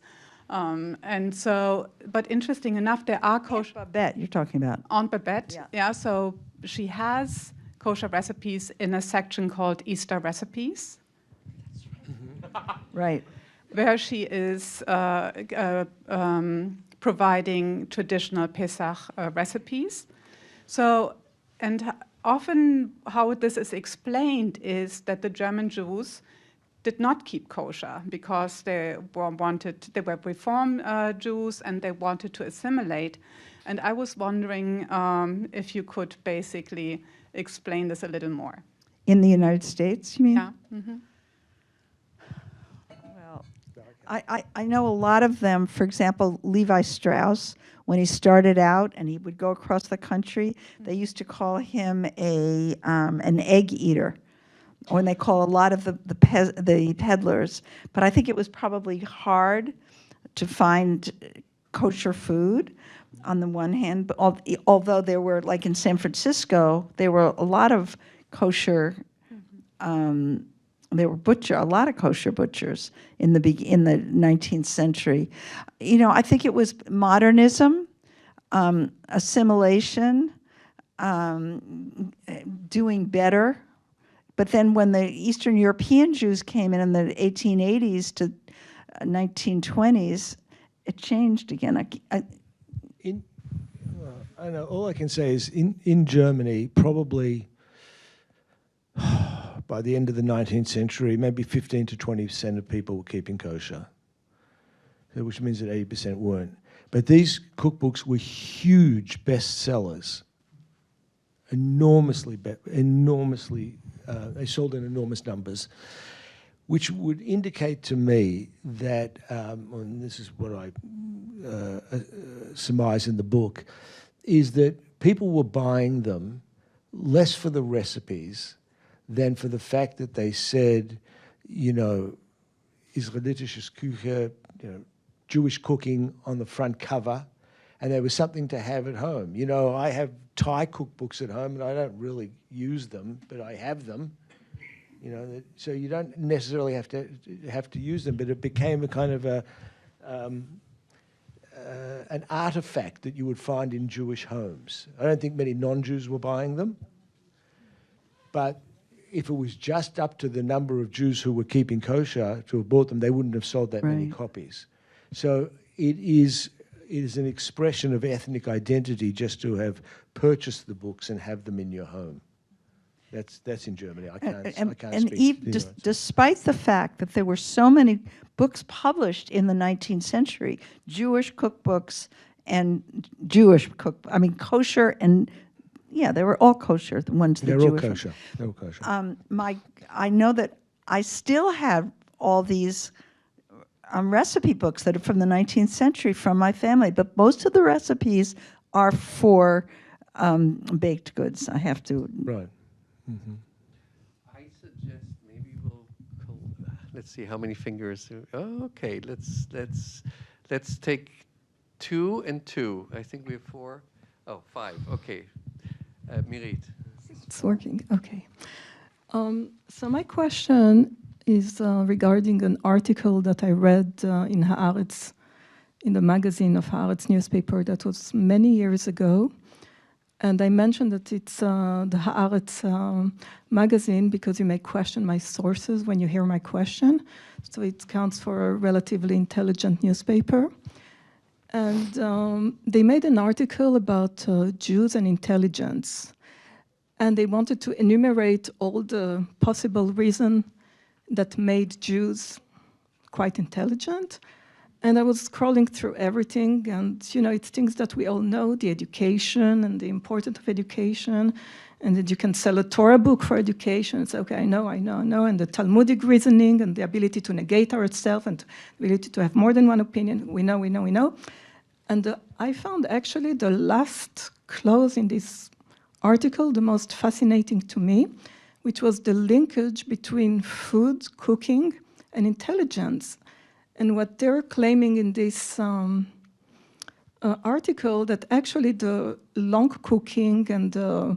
G: But interesting enough, there are kosher.
C: Aunt Babette, you're talking about.
G: Aunt Babette, yeah. So she has kosher recipes in a section called Easter Recipes.
C: Right.
G: Where she is providing traditional Pesach recipes. So, and often how this is explained is that the German Jews did not keep kosher because they were Reform Jews and they wanted to assimilate. And I was wondering if you could basically explain this a little more.
C: In the United States, you mean?
G: Yeah. Mm-hmm.
C: Well, I know a lot of them. For example, Levi Strauss, when he started out and he would go across the country, they used to call him an egg eater. Or they call a lot of the peddlers, but I think it was probably hard to find kosher food on the one hand, but although there were, like in San Francisco, there were a lot of kosher there were a lot of kosher butchers in the 19th century. You know, I think it was modernism, assimilation, doing better. But then when the Eastern European Jews came in the 1880s to 1920s, it changed again.
B: I know, all I can say is in Germany, probably by the end of the 19th century, maybe 15 to 20% of people were keeping kosher, which means that 80% weren't. But these cookbooks were huge bestsellers, enormously, they sold in enormous numbers, which would indicate to me that, and this is what I surmise in the book, is that people were buying them less for the recipes than for the fact that they said, you know, Israelitische Küche, you know, Jewish cooking on the front cover, and there was something to have at home. You know, I have Thai cookbooks at home, and I don't really use them, but I have them. You know, so you don't necessarily have to use them, but it became a kind of an artifact that you would find in Jewish homes. I don't think many non-Jews were buying them, but if it was just up to the number of Jews who were keeping kosher to have bought them, they wouldn't have sold that many copies. So it is an expression of ethnic identity just to have purchased the books and have them in your home. That's in Germany. I can't speak.
C: Despite the fact that there were so many books published in the 19th century, Jewish cookbooks and kosher and, yeah, they were all kosher, the ones that Jewish.
B: They're all kosher.
C: I know that I still have all these recipe books that are from the 19th century from my family, but most of the recipes are for baked goods. I have to.
B: Right. Mm-hmm.
A: I suggest maybe let's see how many fingers. Oh, okay, let's take 2 and 2. I think we have 4. Oh, 5. Okay, Mirit.
H: It's working. Okay. So my question is regarding an article that I read in Haaretz, in the magazine of Haaretz newspaper that was many years ago. And I mentioned that it's the Haaretz magazine because you may question my sources when you hear my question. So it counts for a relatively intelligent newspaper. And they made an article about Jews and intelligence. And they wanted to enumerate all the possible reasons that made Jews quite intelligent. And I was scrolling through everything, and you know, it's things that we all know, the education and the importance of education, and that you can sell a Torah book for education. It's okay, I know, and the Talmudic reasoning and the ability to negate ourselves and the ability to have more than one opinion. We know. And I found actually the last clause in this article the most fascinating to me, which was the linkage between food, cooking, and intelligence. And what they're claiming in this article, that actually the long cooking and the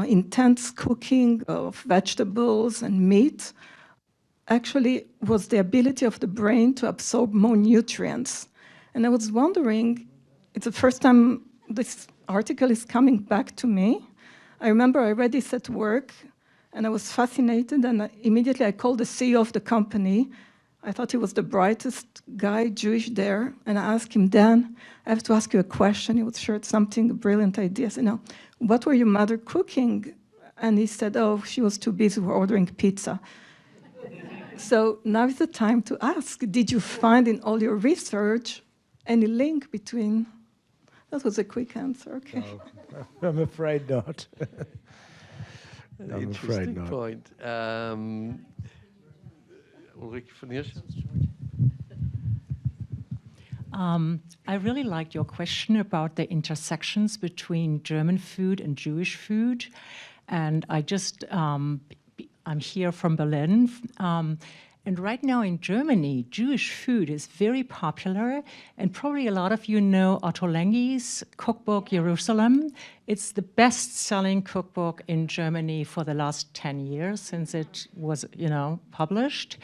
H: intense cooking of vegetables and meat actually was the ability of the brain to absorb more nutrients. And I was wondering, it's the first time this article is coming back to me. I remember I read this at work, and I was fascinated, and immediately I called the CEO of the company. I thought he was the brightest guy, Jewish there, and I asked him, Dan, I have to ask you a question. He was sure it's something, a brilliant idea. I said, no, what were your mother cooking? And he said, oh, she was too busy ordering pizza. So now is the time to ask, did you find in all your research any link between? That was a quick answer, okay.
B: No, I'm afraid not. I'm afraid
A: Interesting
B: not.
A: point. Ulrike von Hirsch.
I: I really liked your question about the intersections between German food and Jewish food. And I just, I'm here from Berlin. And right now in Germany, Jewish food is very popular, and probably a lot of you know Otto Lengi's cookbook, Jerusalem. It's the best-selling cookbook in Germany for the last 10 years since it was, published.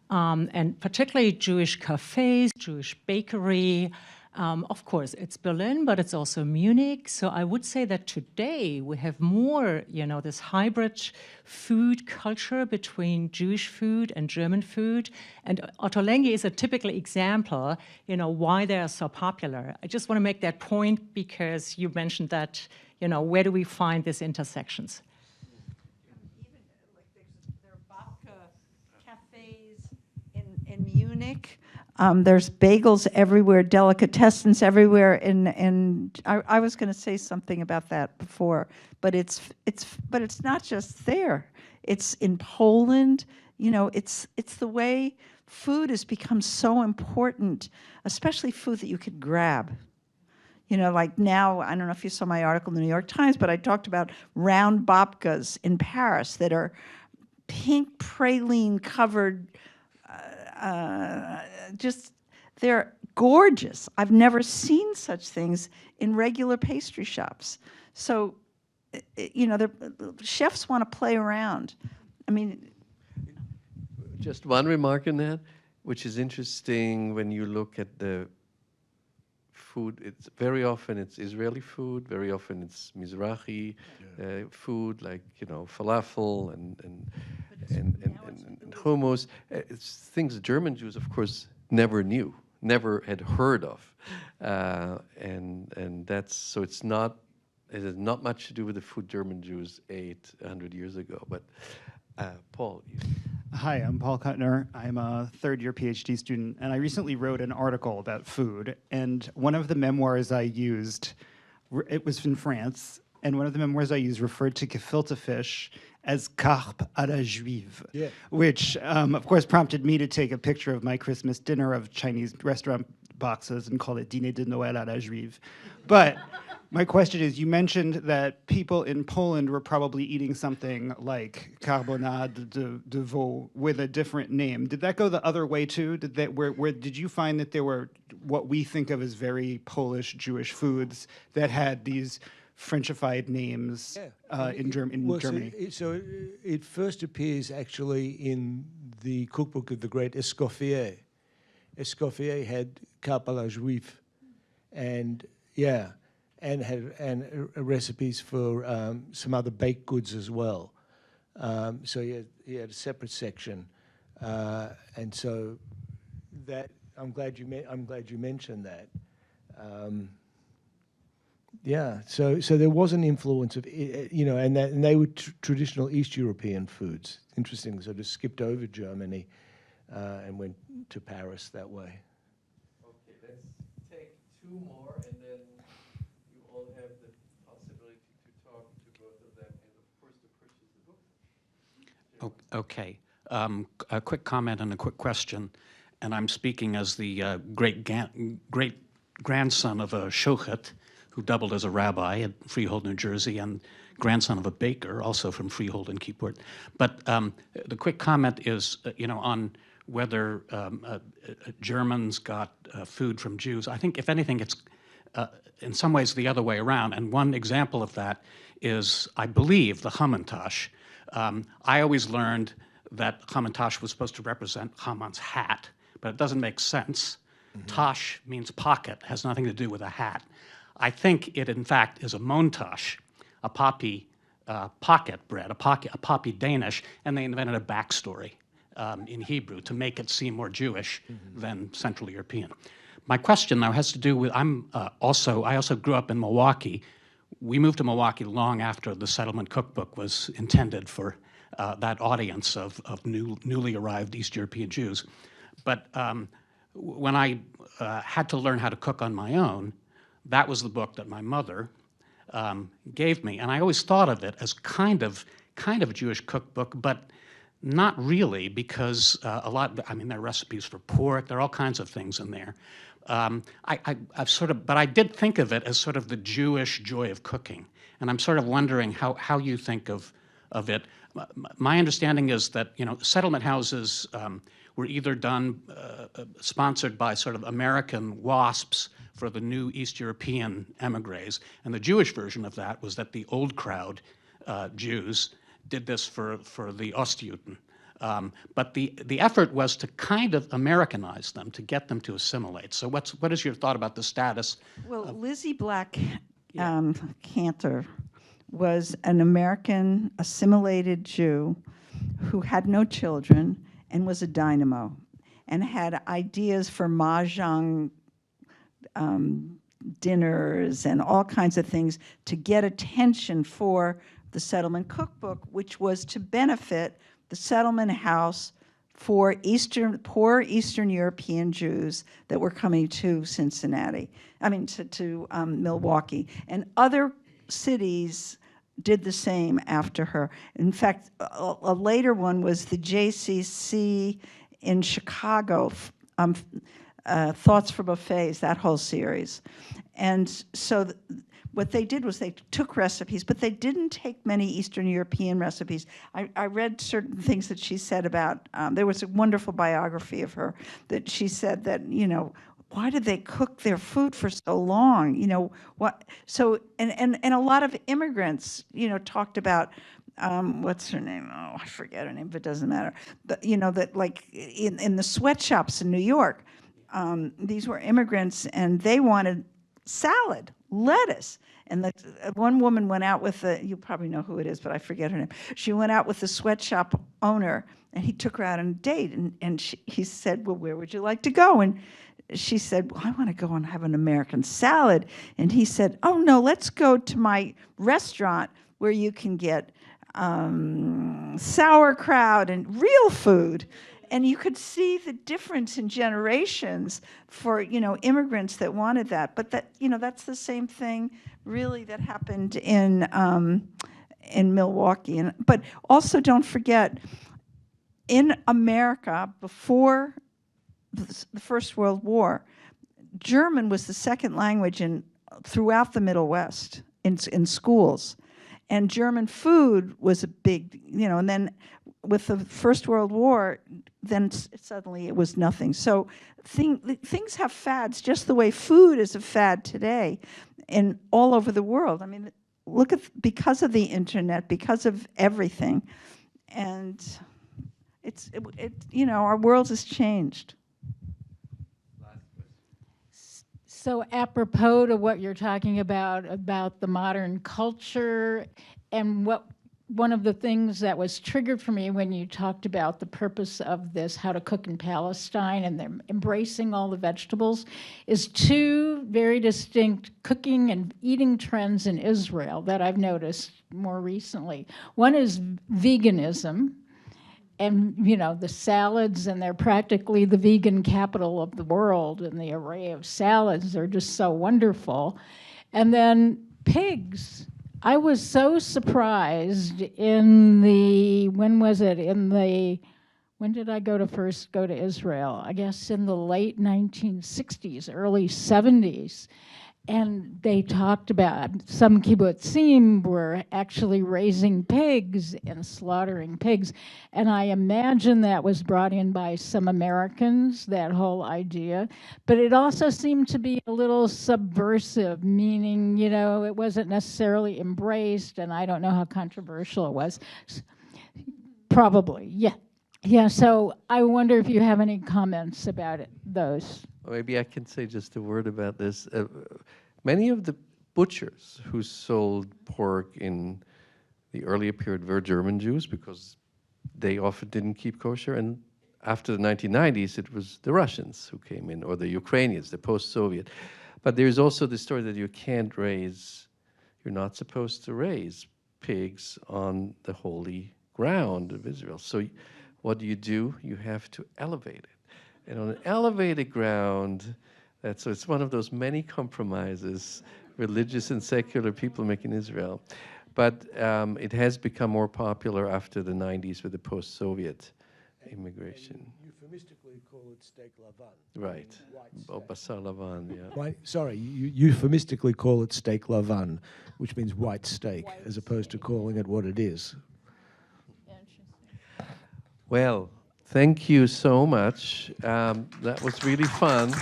I: And particularly Jewish cafes, Jewish bakery. Of course, it's Berlin, but it's also Munich. So I would say that today we have more, this hybrid food culture between Jewish food and German food. And Otto Lengi is a typical example, why they are so popular. I just want to make that point because you mentioned that, where do we find these intersections?
C: There are babka cafes in Munich. There's bagels everywhere, delicatessens everywhere. And I was going to say something about that before, but it's not just there. It's in Poland. It's the way food has become so important, especially food that you could grab. Like now, I don't know if you saw my article in the New York Times, but I talked about round babkas in Paris that are pink praline covered. They're gorgeous. I've never seen such things in regular pastry shops. So, chefs want to play around. I mean,
A: just one remark on that, which is interesting when you look at the food. It's very often it's Israeli food. Very often it's Mizrahi food, like falafel and hummus. It's things German Jews, of course, never knew, never had heard of, and that's so. It has not much to do with the food German Jews ate 100 years ago. But Paul.
J: Hi, I'm Paul Kuttner. I'm a third-year PhD student, and I recently wrote an article about food. And one of the memoirs I used, it was in France, and one of the memoirs I used referred to gefilte fish as carpe à la juive, which, of course, prompted me to take a picture of my Christmas dinner of Chinese restaurant boxes and call it Dîner de Noël à la juive. But my question is, you mentioned that people in Poland were probably eating something like carbonade de veau with a different name. Did that go the other way too? Did you find that there were what we think of as very Polish Jewish foods that had these Frenchified names in Germany?
B: So it first appears actually in the cookbook of the great Escoffier. Escoffier had carpe à la juive, and had recipes for some other baked goods as well. So he had a separate section, and so that I'm glad you mentioned that. So there was an influence of and they were traditional East European foods. Interesting, so just skipped over Germany and went to Paris that way.
A: Okay, let's take two more, and then you all have the possibility to talk to both of them, and of course to purchase the book.
K: Okay, a quick comment and a quick question, and I'm speaking as the great grandson of a shochet who doubled as a rabbi at Freehold, New Jersey, and grandson of a baker, also from Freehold and Keyport. But the quick comment is, on whether Germans got food from Jews. I think, if anything, it's in some ways the other way around. And one example of that is, I believe, the Hamantash. I always learned that Hamantash was supposed to represent Haman's hat, but it doesn't make sense. Mm-hmm. Tash means pocket, has nothing to do with a hat. I think it, in fact, is a montash, a poppy pocket bread, a poppy Danish, and they invented a backstory in Hebrew to make it seem more Jewish than Central European. My question now has to do with, I also grew up in Milwaukee. We moved to Milwaukee long after the Settlement Cookbook was intended for that audience of newly arrived East European Jews. But when I had to learn how to cook on my own, that was the book that my mother gave me, and I always thought of it as kind of a Jewish cookbook, but not really, because there are recipes for pork, there are all kinds of things in there. But I did think of it as sort of the Jewish joy of cooking, and I'm sort of wondering how you think of of it. My understanding is that, you know, settlement houses were either done, sponsored by sort of American WASPs for the new East European emigres, and the Jewish version of that was that the old crowd Jews did this for the Ostjuden. But the effort was to kind of Americanize them, to get them to assimilate. So what is your thought about the status?
C: Well, Lizzie Black Cantor was an American assimilated Jew who had no children and was a dynamo and had ideas for mahjong dinners and all kinds of things to get attention for the settlement cookbook, which was to benefit the settlement house for poor Eastern European Jews that were coming to Cincinnati, to Milwaukee. And other cities did the same after her. In fact, a later one was the JCC in Chicago, Thoughts for Buffets, that whole series. And so what they did was they took recipes, but they didn't take many Eastern European recipes. I read certain things that she said about, there was a wonderful biography of her that she said that, you know, why did they cook their food for so long? You know, what? So, and a lot of immigrants, you know, talked about, what's her name? Oh, I forget her name, but it doesn't matter. But, you know, that like in the sweatshops in New York, these were immigrants and they wanted salad, lettuce. And one woman went out with you probably know who it is, but I forget her name. She went out with the sweatshop owner and he took her out on a date. And he said, well, where would you like to go? And she said, well, I want to go and have an American salad. And he said, oh, no, let's go to my restaurant where you can get sauerkraut and real food. And you could see the difference in generations for, you know, immigrants that wanted that. But that, you know, that's the same thing really that happened in Milwaukee. But also don't forget, in America, before the First World War, German was the second language throughout the Middle West in schools. And German food was a big, you know, and then with the First World War, then suddenly it was nothing. So things have fads just the way food is a fad today and all over the world. I mean, look at, because of the internet, because of everything. And you know, our world has changed.
L: So apropos to what you're talking about the modern culture, and one of the things that was triggered for me when you talked about the purpose of this, How to Cook in Palestine, and them embracing all the vegetables, is two very distinct cooking and eating trends in Israel that I've noticed more recently. One is veganism, and, you know, the salads, and they're practically the vegan capital of the world, and the array of salads are just so wonderful. And then pigs. I was so surprised when did I first go to Israel? I guess in the late 1960s, early 70s. And they talked about some kibbutzim were actually raising pigs and slaughtering pigs. And I imagine that was brought in by some Americans, that whole idea. But it also seemed to be a little subversive, meaning, you know, it wasn't necessarily embraced, and I don't know how controversial it was. Probably, yeah. Yeah, so I wonder if you have any comments about those.
A: Maybe I can say just a word about this. Many of the butchers who sold pork in the earlier period were German Jews because they often didn't keep kosher. And after the 1990s, it was the Russians who came in, or the Ukrainians, the post-Soviet. But there's also the story that you're not supposed to raise pigs on the holy ground of Israel. So what do? You have to elevate it. And on an elevated ground, so it's one of those many compromises religious and secular people make in Israel. But it has become more popular after the 90s with the post-Soviet immigration.
B: And euphemistically call it steak lavan.
A: Right. Or basar lavan, yeah.
B: You euphemistically call it steak lavan, which means white steak, as opposed to calling it what it is.
A: Well, thank you so much. That was really fun.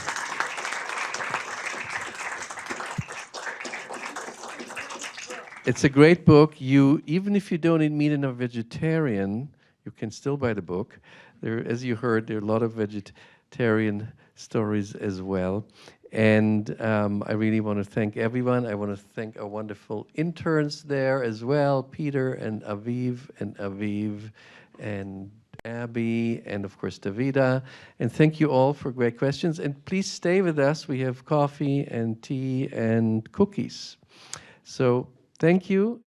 A: It's a great book. Even if you don't eat meat and are vegetarian, you can still buy the book. As you heard, there are a lot of vegetarian stories as well. And I really want to thank everyone. I want to thank our wonderful interns there as well, Peter and Aviv and Abby, and of course Davida. And thank you all for great questions. And please stay with us. We have coffee and tea and cookies. So thank you.